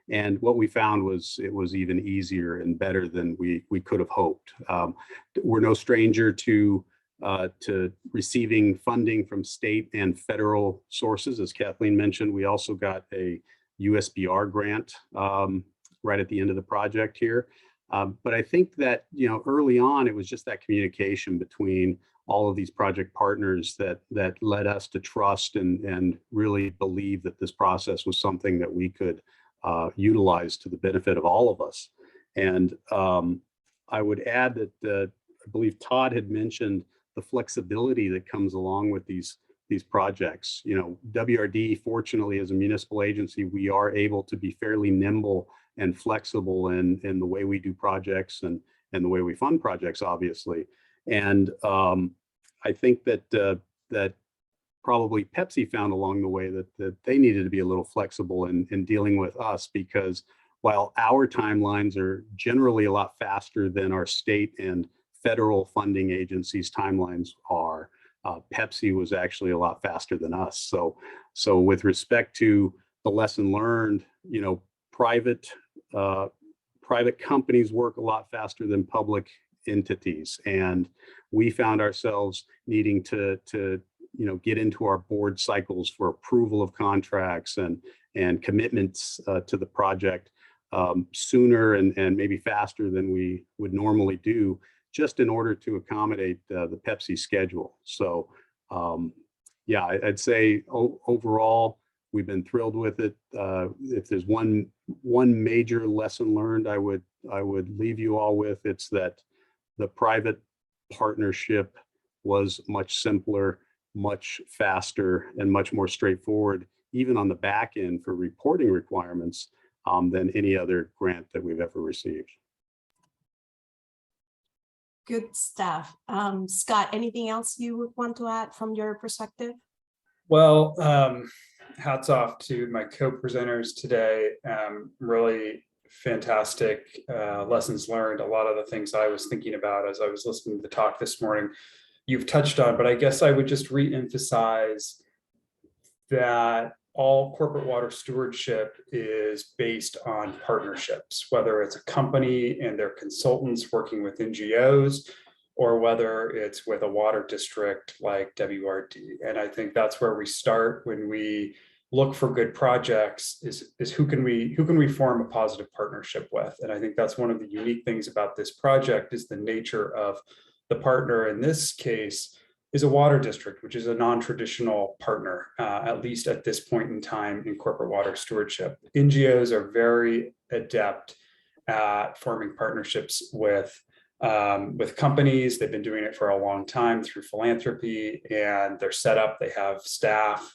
And what we found was it was even easier and better than we could have hoped. We're no stranger to receiving funding from state and federal sources. As Kathleen mentioned, we also got a USBR grant right at the end of the project here. But I think that early on, it was just that communication between all of these project partners that led us to trust and really believe that this process was something that we could utilize to the benefit of all of us. And I would add that I believe Todd had mentioned the flexibility that comes along with these projects. WRD, fortunately, as a municipal agency, we are able to be fairly nimble and flexible in the way we do projects and the way we fund projects, obviously. And I think that probably Pepsi found along the way that they needed to be a little flexible in dealing with us, because while our timelines are generally a lot faster than our state and federal funding agencies' timelines are, Pepsi was actually a lot faster than us. So with respect to the lesson learned, private companies work a lot faster than public entities, and we found ourselves needing to get into our board cycles for approval of contracts and commitments to the project sooner and maybe faster than we would normally do, just in order to accommodate the Pepsi schedule. So yeah, I'd say overall, we've been thrilled with it. If there's one major lesson learned I would leave you all with, it's that the private partnership was much simpler, much faster, and much more straightforward, even on the back end for reporting requirements, than any other grant that we've ever received. Good stuff. Scott, anything else you would want to add from your perspective? Well, hats off to my co-presenters today. Really fantastic lessons learned. A lot of the things I was thinking about as I was listening to the talk this morning, you've touched on, but I guess I would just re-emphasize that all corporate water stewardship is based on partnerships, whether it's a company and their consultants working with NGOs, or whether it's with a water district like WRD. And I think that's where we start when we look for good projects is who can we form a positive partnership with. And I think that's one of the unique things about this project is the nature of the partner. In this case is a water district, which is a non-traditional partner, at least at this point in time in corporate water stewardship. NGOs are very adept at forming partnerships with companies. They've been doing it for a long time through philanthropy, and they're set up, they have staff,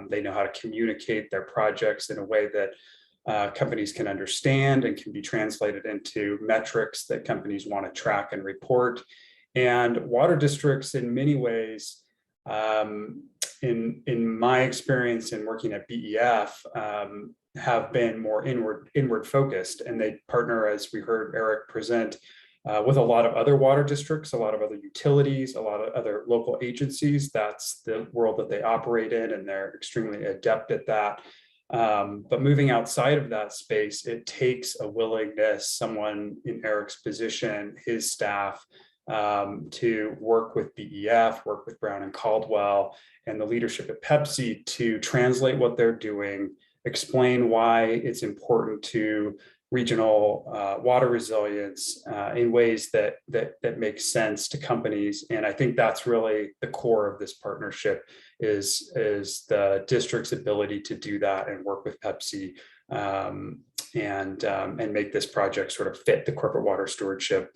they know how to communicate their projects in a way that companies can understand and can be translated into metrics that companies want to track and report. And water districts in many ways, in my experience in working at BEF, have been more inward focused, and they partner, as we heard Eric present, with a lot of other water districts, a lot of other utilities, a lot of other local agencies. That's the world that they operate in, and they're extremely adept at that. But moving outside of that space, it takes a willingness, someone in Eric's position, his staff, to work with BEF, work with Brown and Caldwell, and the leadership at Pepsi to translate what they're doing, explain why it's important to regional water resilience in ways that make sense to companies. And I think that's really the core of this partnership is the district's ability to do that and work with Pepsi and make this project sort of fit the corporate water stewardship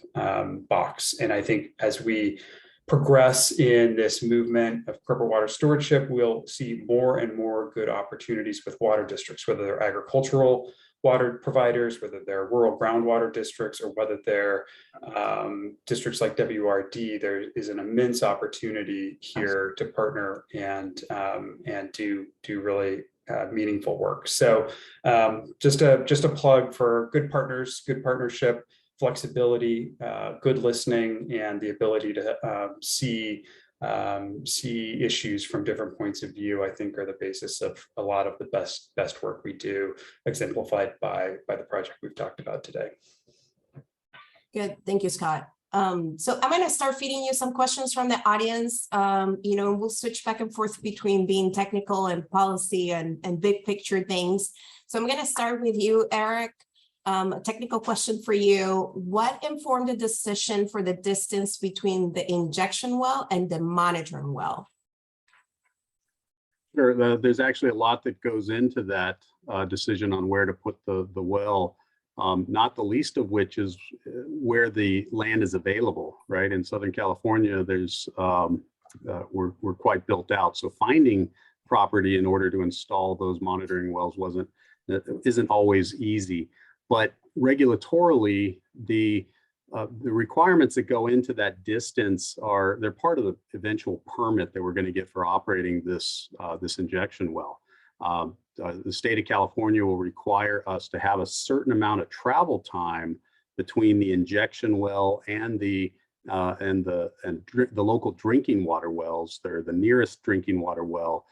box. And I think as we progress in this movement of corporate water stewardship, we'll see more and more good opportunities with water districts, whether they're agricultural water providers, whether they're rural groundwater districts, or whether they're districts like WRD. There is an immense opportunity here to partner and do really meaningful work. So just a plug for good partners, good partnership, flexibility, good listening, and the ability to see issues from different points of view, I think, are the basis of a lot of the best work we do, exemplified by the project we've talked about today. Good, thank you, Scott. So I'm going to start feeding you some questions from the audience. We'll switch back and forth between being technical and policy and big picture things. So I'm going to start with you, Eric. A technical question for you. What informed the decision for the distance between the injection well and the monitoring well? Sure, there's actually a lot that goes into that decision on where to put the well. Not the least of which is where the land is available, right? In Southern California, there's we're quite built out. So finding property in order to install those monitoring wells isn't always easy. But regulatorily, the requirements that go into that distance they're part of the eventual permit that we're going to get for operating this injection well. The state of California will require us to have a certain amount of travel time between the injection well and the local drinking water wells. They're the nearest drinking water well,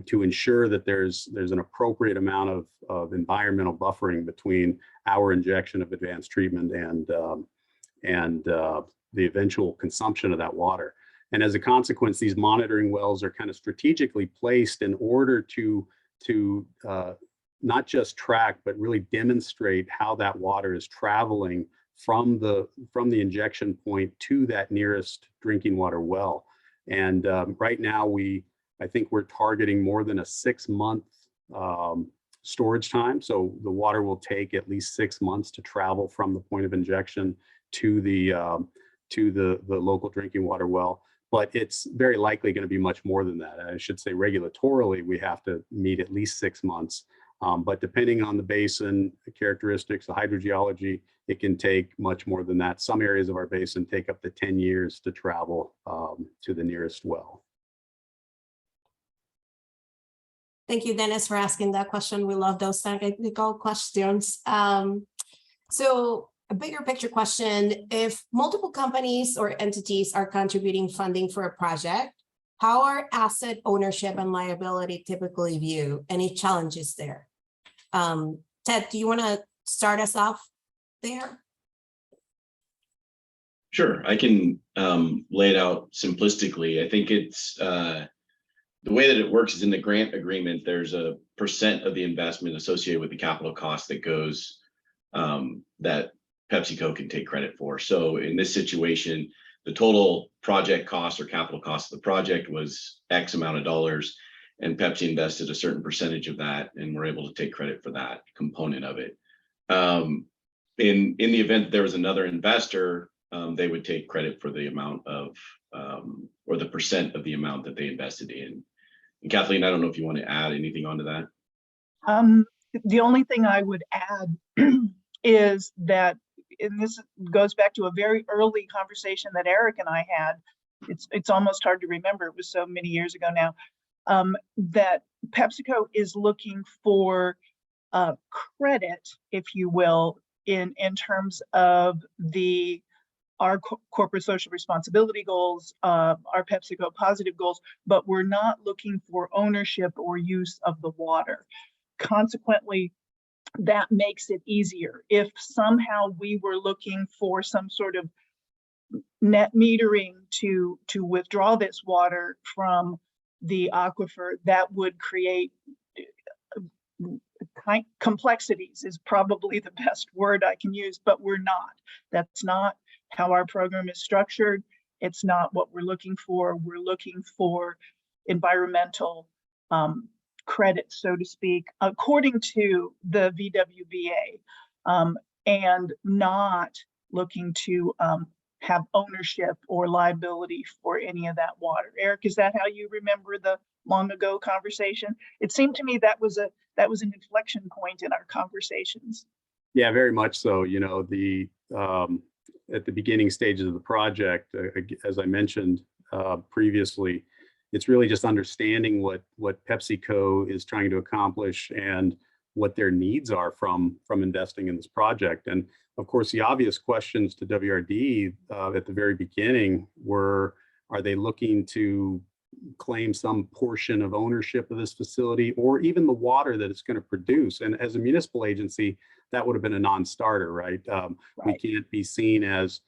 to ensure that there's an appropriate amount of environmental buffering between our injection of advanced treatment and the eventual consumption of that water. And as a consequence, these monitoring wells are kind of strategically placed in order to not just track, but really demonstrate how that water is traveling from the injection point to that nearest drinking water well. And right now, I think we're targeting more than a 6-month storage time. So the water will take at least 6 months to travel from the point of injection to the local drinking water well. But it's very likely going to be much more than that. I should say regulatorily, we have to meet at least 6 months. But depending on the basin, the characteristics, the hydrogeology, it can take much more than that. Some areas of our basin take up to 10 years to travel to the nearest well. Thank you, Dennis, for asking that question. We love those technical questions. So a bigger picture question, if multiple companies or entities are contributing funding for a project, how are asset ownership and liability typically viewed? Any challenges there? Ted, do you want to start us off there? Sure, I can lay it out simplistically. I think it's the way that it works is in the grant agreement, there's a % of the investment associated with the capital cost that goes that PepsiCo can take credit for. So in this situation, the total project cost or capital cost of the project was X amount of dollars, and Pepsi invested a certain percentage of that, and we're able to take credit for that component of it. In the event that there was another investor, they would take credit for the amount of or the % of the amount that they invested in. And Kathleen, I don't know if you want to add anything onto that. The only thing I would add is that, and this goes back to a very early conversation that Eric and I had. It's almost hard to remember. It was so many years ago now. That PepsiCo is looking for credit, if you will, in terms of our corporate social responsibility goals, our PepsiCo positive goals, but we're not looking for ownership or use of the water. Consequently, that makes it easier. If somehow we were looking for some sort of net metering to withdraw this water from the aquifer, that would create complexities is probably the best word I can use, but we're not. That's not how our program is structured. It's not what we're looking for. We're looking for environmental credit, so to speak, according to the VWBA, and not looking to have ownership or liability for any of that water. Eric, is that how you remember the long ago conversation? It seemed to me that was an inflection point in our conversations. Yeah, very much so. You know, at the beginning stages of the project, as I mentioned previously, it's really just understanding what PepsiCo is trying to accomplish and what their needs are from investing in this project. And of course, the obvious questions to WRD at the very beginning were, are they looking to claim some portion of ownership of this facility or even the water that it's going to produce? And as a municipal agency, that would have been a non-starter, right? We can't be seen as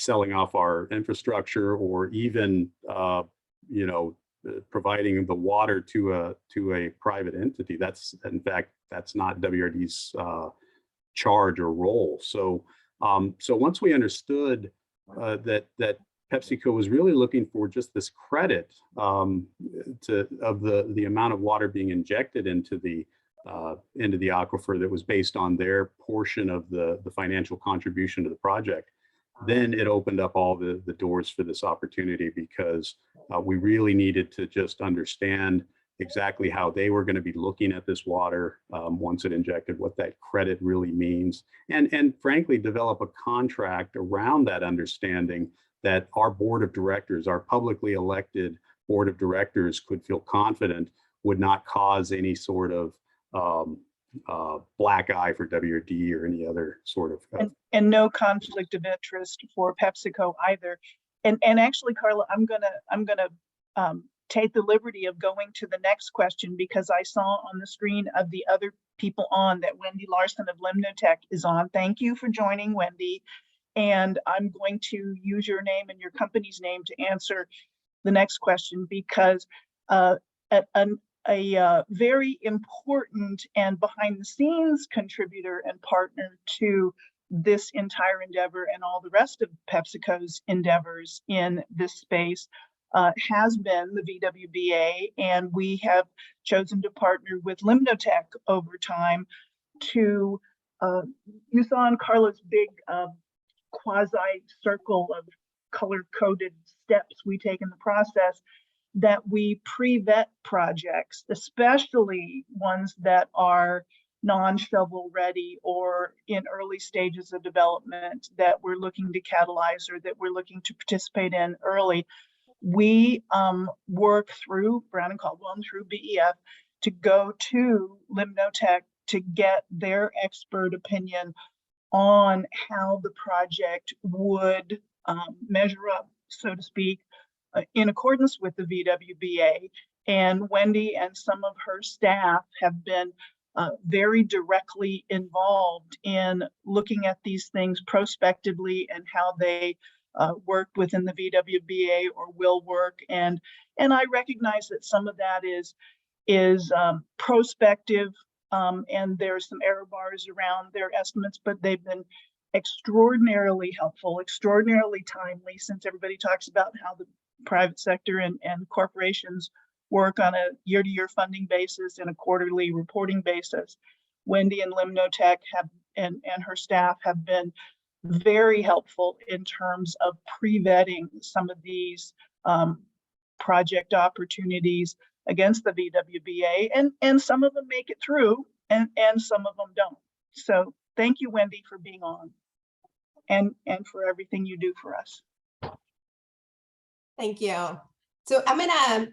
selling off our infrastructure or even, providing the water to a private entity. In fact, that's not WRD's charge or role. So once we understood that PepsiCo was really looking for just this credit of the amount of water being injected into the aquifer that was based on their portion of the financial contribution to the project, then it opened up all the doors for this opportunity, because we really needed to just understand exactly how they were going to be looking at this water once it injected, what that credit really means, and frankly, develop a contract around that understanding that our board of directors, our publicly elected board of directors, could feel confident would not cause any sort of black eye for WRD or any other sort of and no conflict of interest for PepsiCo either. And actually, Carla, I'm gonna take the liberty of going to the next question, because I saw on the screen of the other people on that Wendy Larson of Limnotech is on. Thank you for joining, Wendy. And I'm going to use your name and your company's name to answer the next question, because a very important and behind the scenes contributor and partner to this entire endeavor and all the rest of PepsiCo's endeavors in this space has been the VWBA, and we have chosen to partner with Limnotech over time to, you saw on Carla's big quasi circle of color-coded steps we take in the process, that we pre-vet projects, especially ones that are non-shovel ready or in early stages of development that we're looking to catalyze or that we're looking to participate in early. We work through Brown and Caldwell and through BEF to go to Limnotech to get their expert opinion on how the project would measure up, so to speak, in accordance with the VWBA. And Wendy and some of her staff have been very directly involved in looking at these things prospectively and how they work within the VWBA or will work. And I recognize that some of that is prospective, and there's some error bars around their estimates, but they've been extraordinarily helpful, extraordinarily timely, since everybody talks about how the private sector and corporations work on a year-to-year funding basis and a quarterly reporting basis. Wendy and Limnotech have and her staff have been very helpful in terms of pre-vetting some of these project opportunities against the VWBA, and some of them make it through and some of them don't. So thank you, Wendy, for being on and for everything you do for us. Thank you. So I'm gonna,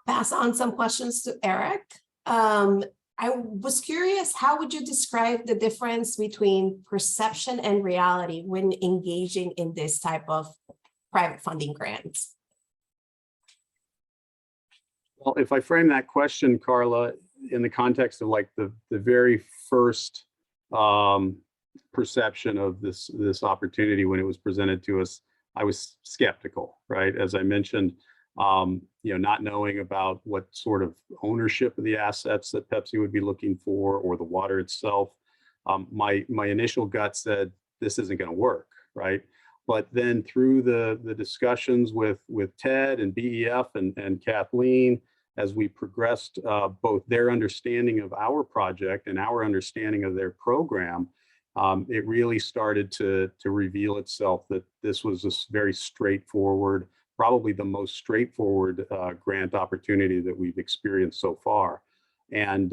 pass on some questions to Eric. I was curious, how would you describe the difference between perception and reality when engaging in this type of private funding grants? Well, if I frame that question, Carla, in the context of like the very first perception of this opportunity when it was presented to us, I was skeptical, right? As I mentioned, not knowing about what sort of ownership of the assets that Pepsi would be looking for or the water itself. My initial gut said this isn't going to work, right? But then through the discussions with Ted and BEF and Kathleen, as we progressed both their understanding of our project and our understanding of their program, it really started to reveal itself that this was a very straightforward, probably the most straightforward grant opportunity that we've experienced so far. And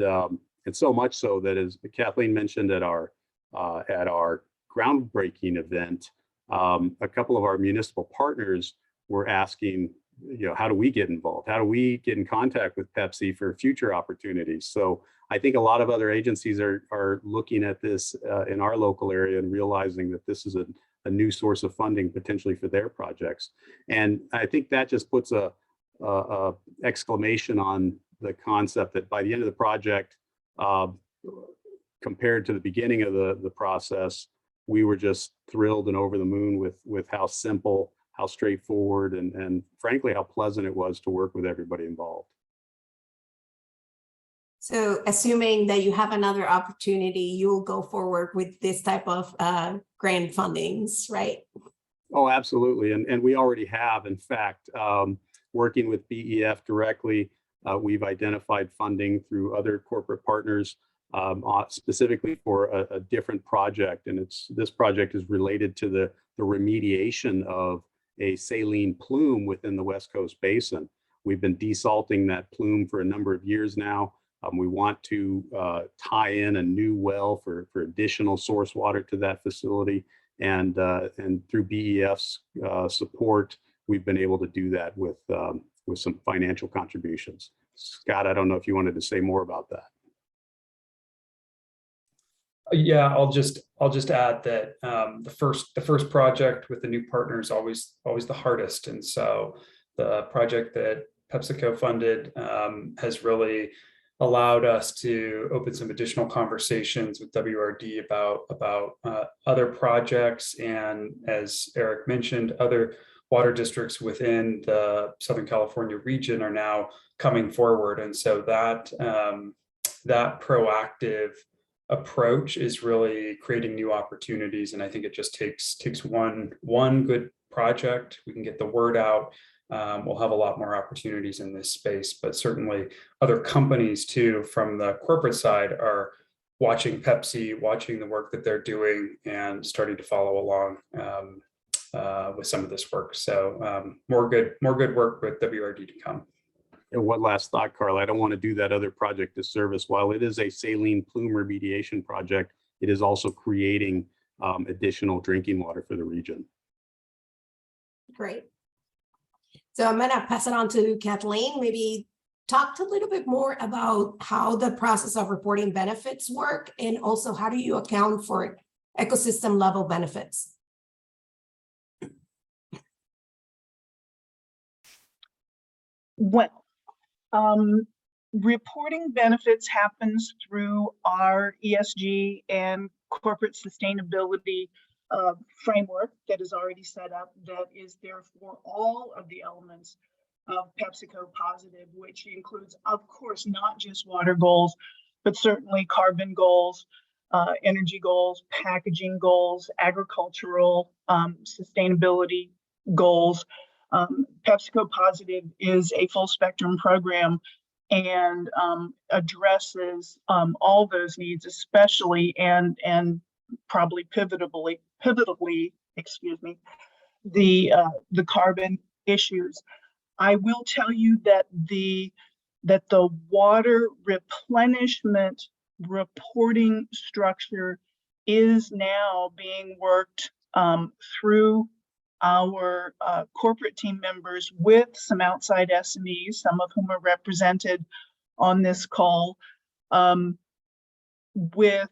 so much so that, as Kathleen mentioned at our groundbreaking event, a couple of our municipal partners were asking, how do we get involved? How do we get in contact with Pepsi for future opportunities? So I think a lot of other agencies are looking at this in our local area and realizing that this is a new source of funding potentially for their projects. And I think that just puts a exclamation on the concept that by the end of the project, compared to the beginning of the process, we were just thrilled and over the moon with how simple, how straightforward, and frankly, how pleasant it was to work with everybody involved. So assuming that you have another opportunity, you'll go forward with this type of grant fundings, right? Oh, absolutely. And we already have, in fact, working with BEF directly, we've identified funding through other corporate partners specifically for a different project. And this project is related to the remediation of a saline plume within the West Coast Basin. We've been desalting that plume for a number of years now. We want to tie in a new well for additional source water to that facility. And through BEF's support, we've been able to do that with some financial contributions. Scott, I don't know if you wanted to say more about that. Yeah, I'll just add that the first project with the new partner is always the hardest, and so the project that PepsiCo funded has really allowed us to open some additional conversations with WRD about other projects, and as Eric mentioned, other water districts within the Southern California region are now coming forward. And so that that proactive approach is really creating new opportunities. And I think it just takes one good project. We can get the word out. We'll have a lot more opportunities in this space, but certainly other companies too, from the corporate side, are watching Pepsi, watching the work that they're doing, and starting to follow along with some of this work. So more good work with WRD to come. And one last thought, Carla, I don't want to do that other project disservice. While it is a saline plume remediation project, it is also creating additional drinking water for the region. Great. So I'm going to pass it on to Kathleen. Maybe talk a little bit more about how the process of reporting benefits work, and also how do you account for ecosystem level benefits? Well, reporting benefits happens through our ESG and corporate sustainability framework that is already set up, that is there for all of the elements of PepsiCo Positive, which includes, of course, not just water goals, but certainly carbon goals, energy goals, packaging goals, agricultural sustainability goals. PepsiCo Positive is a full spectrum program and addresses all those needs, especially and probably pivotally, excuse me, the carbon issues. I will tell you that the water replenishment reporting structure is now being worked through our corporate team members with some outside SMEs, some of whom are represented on this call, with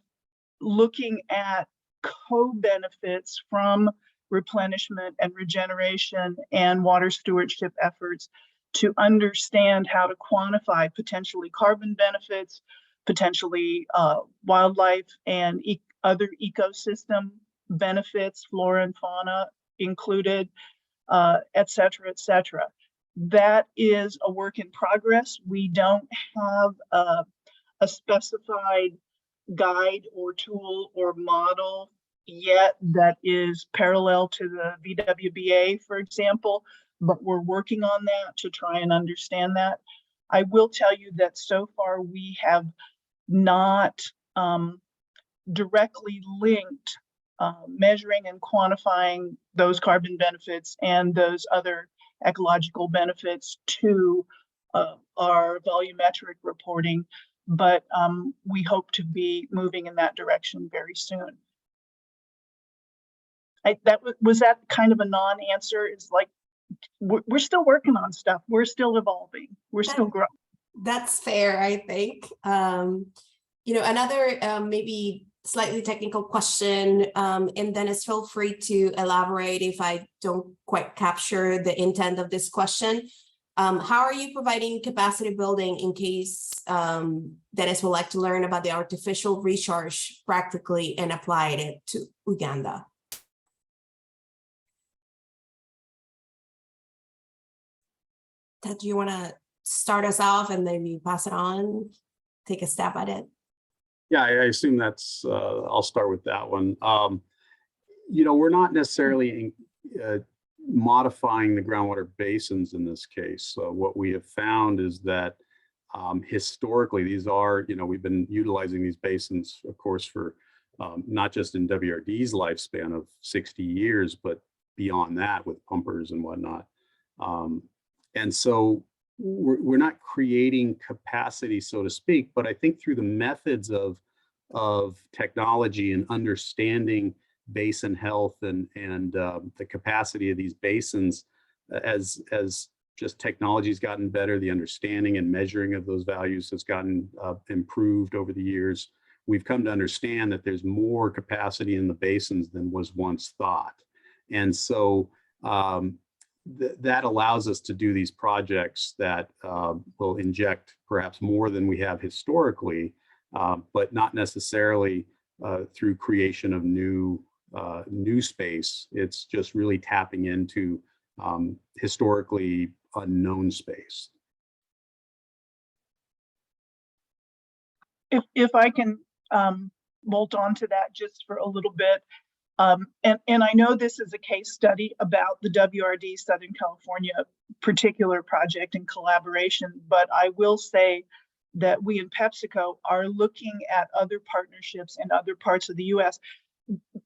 looking at co-benefits from replenishment and regeneration and water stewardship efforts to understand how to quantify potentially carbon benefits, potentially wildlife and other ecosystem benefits, flora and fauna included, et cetera, et cetera. That is a work in progress. We don't have a specified guide or tool or model yet that is parallel to the VWBA, for example, but we're working on that to try and understand that. I will tell you that so far we have not directly linked measuring and quantifying those carbon benefits and those other ecological benefits to our volumetric reporting, but we hope to be moving in that direction very soon. Was that kind of a non-answer? It's like we're still working on stuff. We're still evolving. We're still growing. That's fair, I think. Another maybe slightly technical question, and Dennis, feel free to elaborate if I don't quite capture the intent of this question. How are you providing capacity building in case Dennis would like to learn about the artificial recharge practically and apply it to Uganda? Ted, do you want to start us off and maybe pass it on, take a stab at it? Yeah, I assume that's, I'll start with that one. We're not necessarily modifying the groundwater basins in this case. So what we have found is that historically, these are, we've been utilizing these basins, of course, for not just in WRD's lifespan of 60 years, but beyond that with pumpers and whatnot. And so we're not creating capacity, so to speak, but I think through the methods of technology and understanding basin health and the capacity of these basins, as just technology's gotten better, the understanding and measuring of those values has gotten improved over the years. We've come to understand that there's more capacity in the basins than was once thought. And so that allows us to do these projects that will inject perhaps more than we have historically, but not necessarily through creation of new space. It's just really tapping into historically unknown space. If I can bolt on to that just for a little bit, and I know this is a case study about the WRD Southern California particular project in collaboration, but I will say that we in PepsiCo are looking at other partnerships in other parts of the US.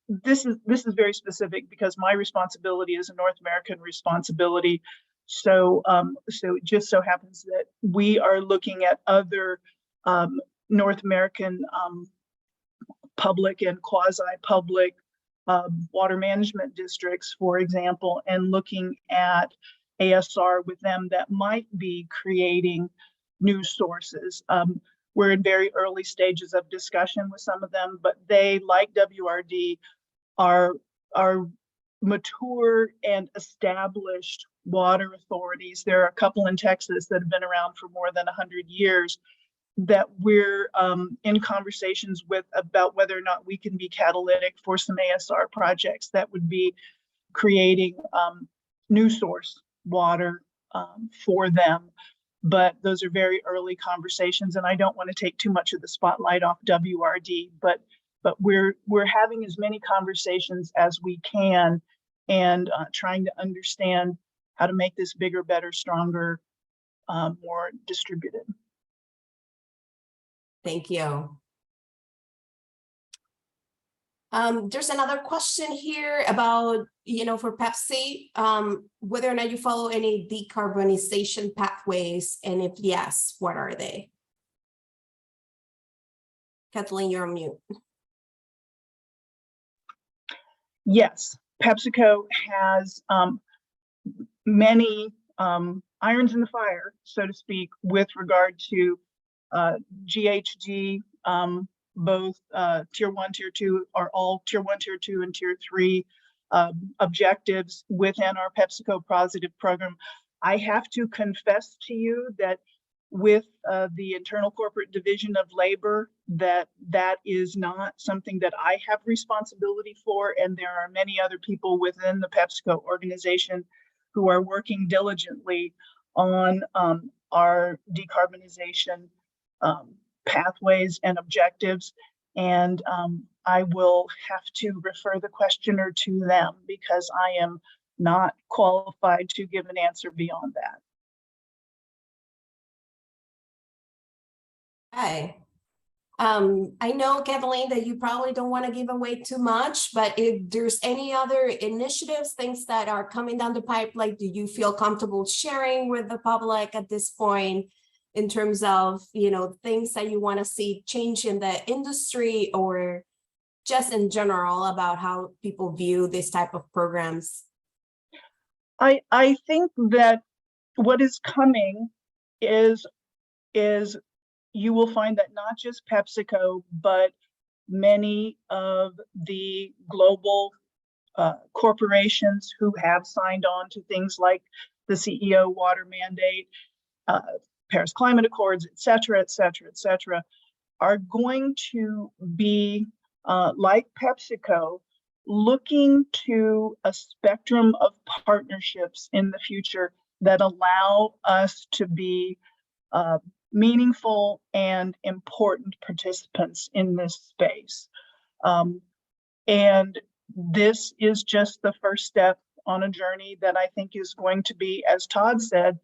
This is very specific because my responsibility is a North American responsibility. So it just so happens that we are looking at other North American public and quasi-public water management districts, for example, and looking at ASR with them that might be creating new sources. We're in very early stages of discussion with some of them, but they, like WRD, are mature and established water authorities. There are a couple in Texas that have been around for more than 100 years that we're in conversations with about whether or not we can be catalytic for some ASR projects that would be creating new source water for them. But those are very early conversations, and I don't want to take too much of the spotlight off WRD, but we're having as many conversations as we can and trying to understand how to make this bigger, better, stronger, more distributed. Thank you. There's another question here about, for Pepsi, whether or not you follow any decarbonization pathways, and if yes, what are they? Kathleen, you're on mute. Yes, PepsiCo has many irons in the fire, so to speak, with regard to GHG, both tier 1, tier 2, are all tier 1, tier 2, and tier 3 objectives within our PepsiCo Positive program. I have to confess to you that with the internal corporate division of labor, that is not something that I have responsibility for, and there are many other people within the PepsiCo organization who are working diligently on our decarbonization pathways and objectives, and I will have to refer the questioner to them because I am not qualified to give an answer beyond that. Okay. I know, Kathleen, that you probably don't want to give away too much, but if there's any other initiatives, things that are coming down the pipe, like, do you feel comfortable sharing with the public at this point in terms of, things that you want to see change in the industry or just in general about how people view this type of programs? I think that what is coming is you will find that not just PepsiCo, but many of the global corporations who have signed on to things like the CEO water mandate, Paris Climate Accords, et cetera, are going to be, like PepsiCo, looking to a spectrum of partnerships in the future that allow us to be meaningful and important participants in this space. And this is just the first step on a journey that I think is going to be, as Todd said,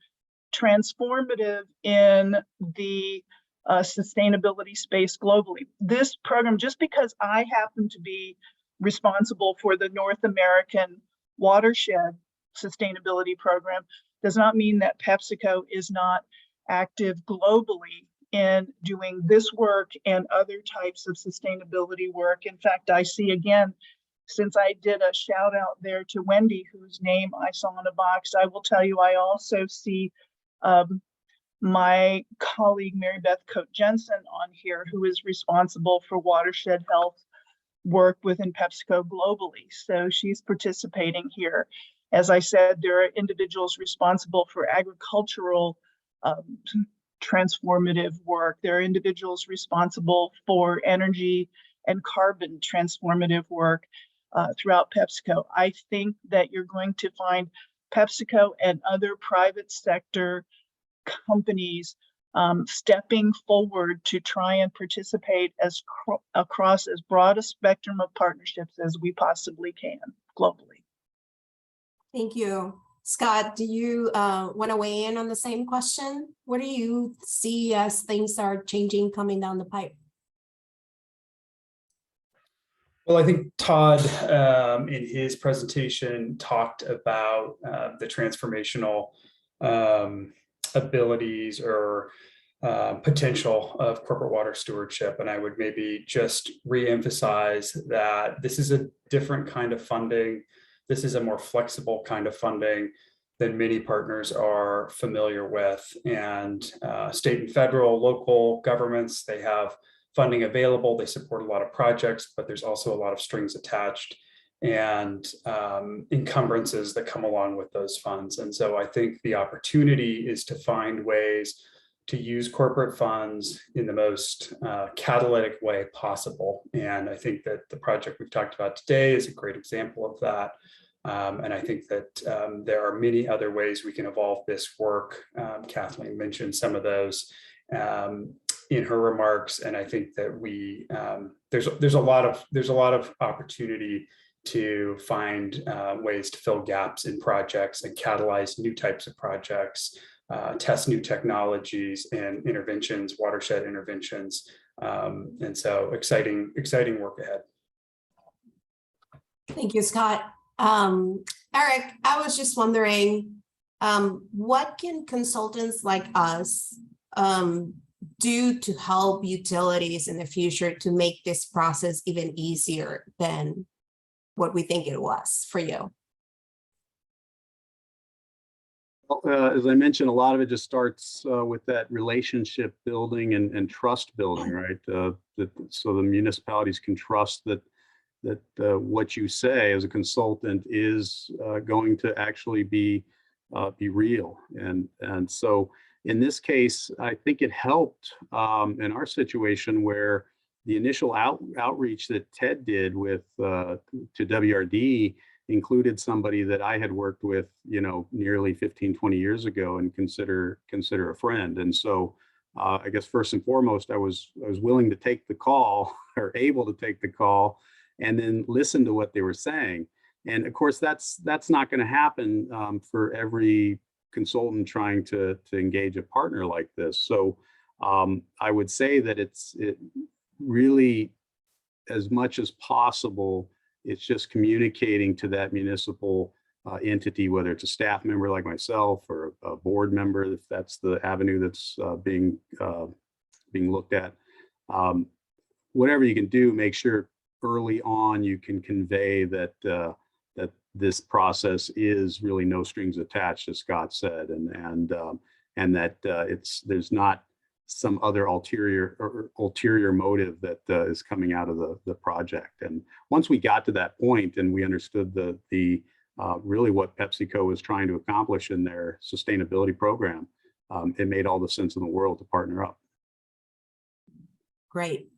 transformative in the sustainability space globally. This program, just because I happen to be responsible for the North American Watershed Sustainability Program, does not mean that PepsiCo is not active globally in doing this work and other types of sustainability work. In fact, I see again, since I did a shout out there to Wendy, whose name I saw in a box, I will tell you, I also see my colleague Mary Beth Coate Jensen on here, who is responsible for watershed health work within PepsiCo globally. So she's participating here. As I said, there are individuals responsible for agricultural transformative work. There are individuals responsible for energy and carbon transformative work throughout PepsiCo. I think that you're going to find PepsiCo and other private sector companies stepping forward to try and participate across as broad a spectrum of partnerships as we possibly can globally. Thank you. Scott, do you want to weigh in on the same question? What do you see as things are changing coming down the pipe? Well, I think Todd, in his presentation, talked about the transformational abilities or potential of corporate water stewardship. And I would maybe just re-emphasize that this is a different kind of funding. This is a more flexible kind of funding than many partners are familiar with. And state and federal, local governments, they have funding available. They support a lot of projects, but there's also a lot of strings attached and encumbrances that come along with those funds. And so I think the opportunity is to find ways to use corporate funds in the most catalytic way possible. And I think that the project we've talked about today is a great example of that. And I think that there are many other ways we can evolve this work. Kathleen mentioned some of those in her remarks, and I think that we there's a lot of opportunity to find ways to fill gaps in projects and catalyze new types of projects, test new technologies and interventions, watershed interventions, and so exciting work ahead. Thank you, Scott. Eric, I was just wondering, what can consultants like us do to help utilities in the future to make this process even easier than what we think it was for you? As I mentioned, a lot of it just starts with that relationship building and trust building, right? So the municipalities can trust that what you say as a consultant is going to actually be real. And so in this case, I think it helped in our situation where the initial outreach that Ted did with to WRD included somebody that I had worked with, nearly 15, 20 years ago and consider a friend. And so I guess first and foremost, I was willing to take the call or able to take the call and then listen to what they were saying. And of course, that's not going to happen for every consultant trying to engage a partner like this. So I would say that it really, as much as possible, it's just communicating to that municipal entity, whether it's a staff member like myself or a board member, if that's the avenue that's being looked at. Whatever you can do, make sure early on you can convey that that this process is really no strings attached, as Scott said, and that there's not some other ulterior motive that is coming out of the project. And once we got to that point and we understood the really what PepsiCo was trying to accomplish in their sustainability program, it made all the sense in the world to partner up. Great.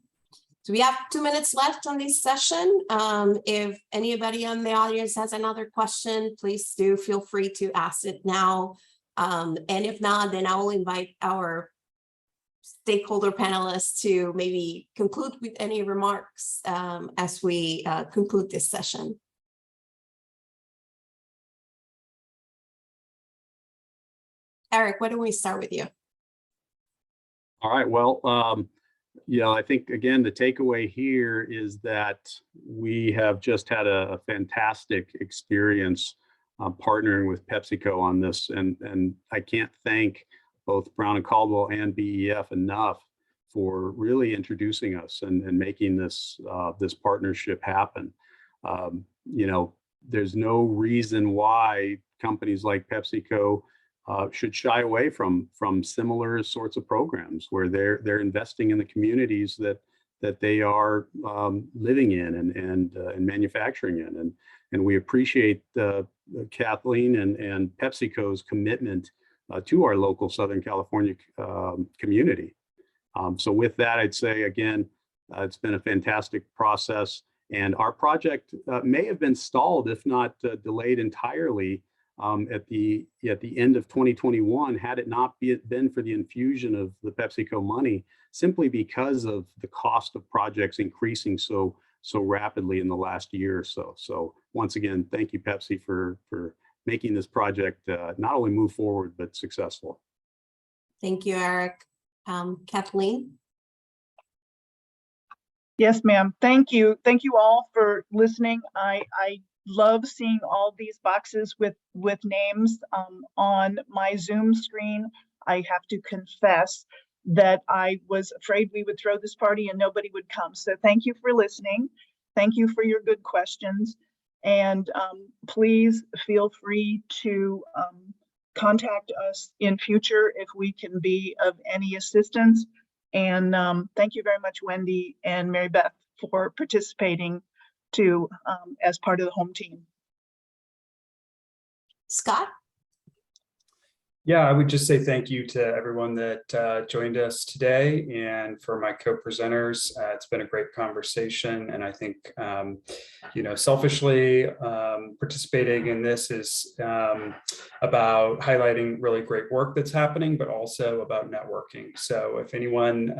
So we have 2 minutes left on this session. If anybody on the audience has another question, please do feel free to ask it now. And if not, then I will invite our stakeholder panelists to maybe conclude with any remarks as we conclude this session. Eric, why don't we start with you? All right, well, I think, again, the takeaway here is that we have just had a fantastic experience partnering with PepsiCo on this. And I can't thank both Brown and Caldwell and BEF enough for really introducing us and making this partnership happen. There's no reason why companies like PepsiCo should shy away from similar sorts of programs where they're investing in the communities that that they are living in and manufacturing in. And we appreciate Kathleen and PepsiCo's commitment to our local Southern California community. So with that, I'd say, again, it's been a fantastic process. And our project may have been stalled, if not delayed entirely, at the end of 2021, had it not been for the infusion of the PepsiCo money, simply because of the cost of projects increasing so rapidly in the last year or so. So once again, thank you, Pepsi, for making this project not only move forward, but successful. Thank you, Eric. Kathleen? Yes, ma'am. Thank you. Thank you all for listening. I love seeing all these boxes with names on my Zoom screen. I have to confess that I was afraid we would throw this party and nobody would come. So thank you for listening. Thank you for your good questions. And please feel free to contact us in future if we can be of any assistance. And thank you very much, Wendy and Mary Beth, for participating too as part of the home team. Scott? Yeah, I would just say thank you to everyone that joined us today, and for my co-presenters. It's been a great conversation, and I think, selfishly, participating in this is about highlighting really great work that's happening, but also about networking. So if anyone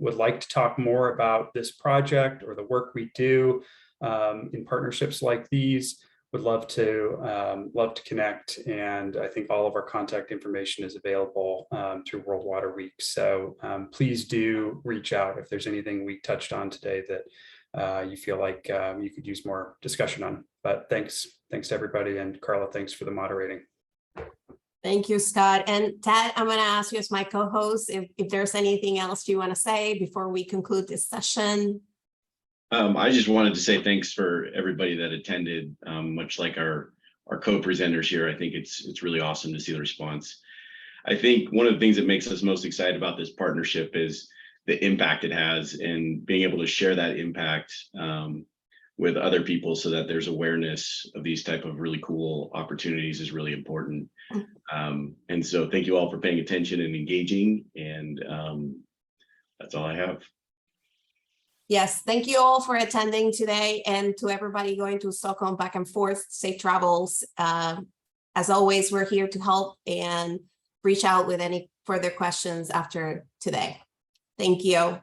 would like to talk more about this project or the work we do in partnerships like these, would love to connect. And I think all of our contact information is available through World Water Week. So please do reach out if there's anything we touched on today that you feel like you could use more discussion on. But thanks to everybody. And Carla, thanks for the moderating. Thank you, Scott. And Ted, I'm going to ask you as my co-host if there's anything else you want to say before we conclude this session. I just wanted to say thanks for everybody that attended. Much like our co-presenters here, I think it's really awesome to see the response. I think one of the things that makes us most excited about this partnership is the impact it has, and being able to share that impact with other people so that there's awareness of these type of really cool opportunities is really important. And so thank you all for paying attention and engaging. And that's all I have. Yes, thank you all for attending today, and to everybody going to Stockholm back and forth, safe travels. As always, we're here to help, and reach out with any further questions after today. Thank you.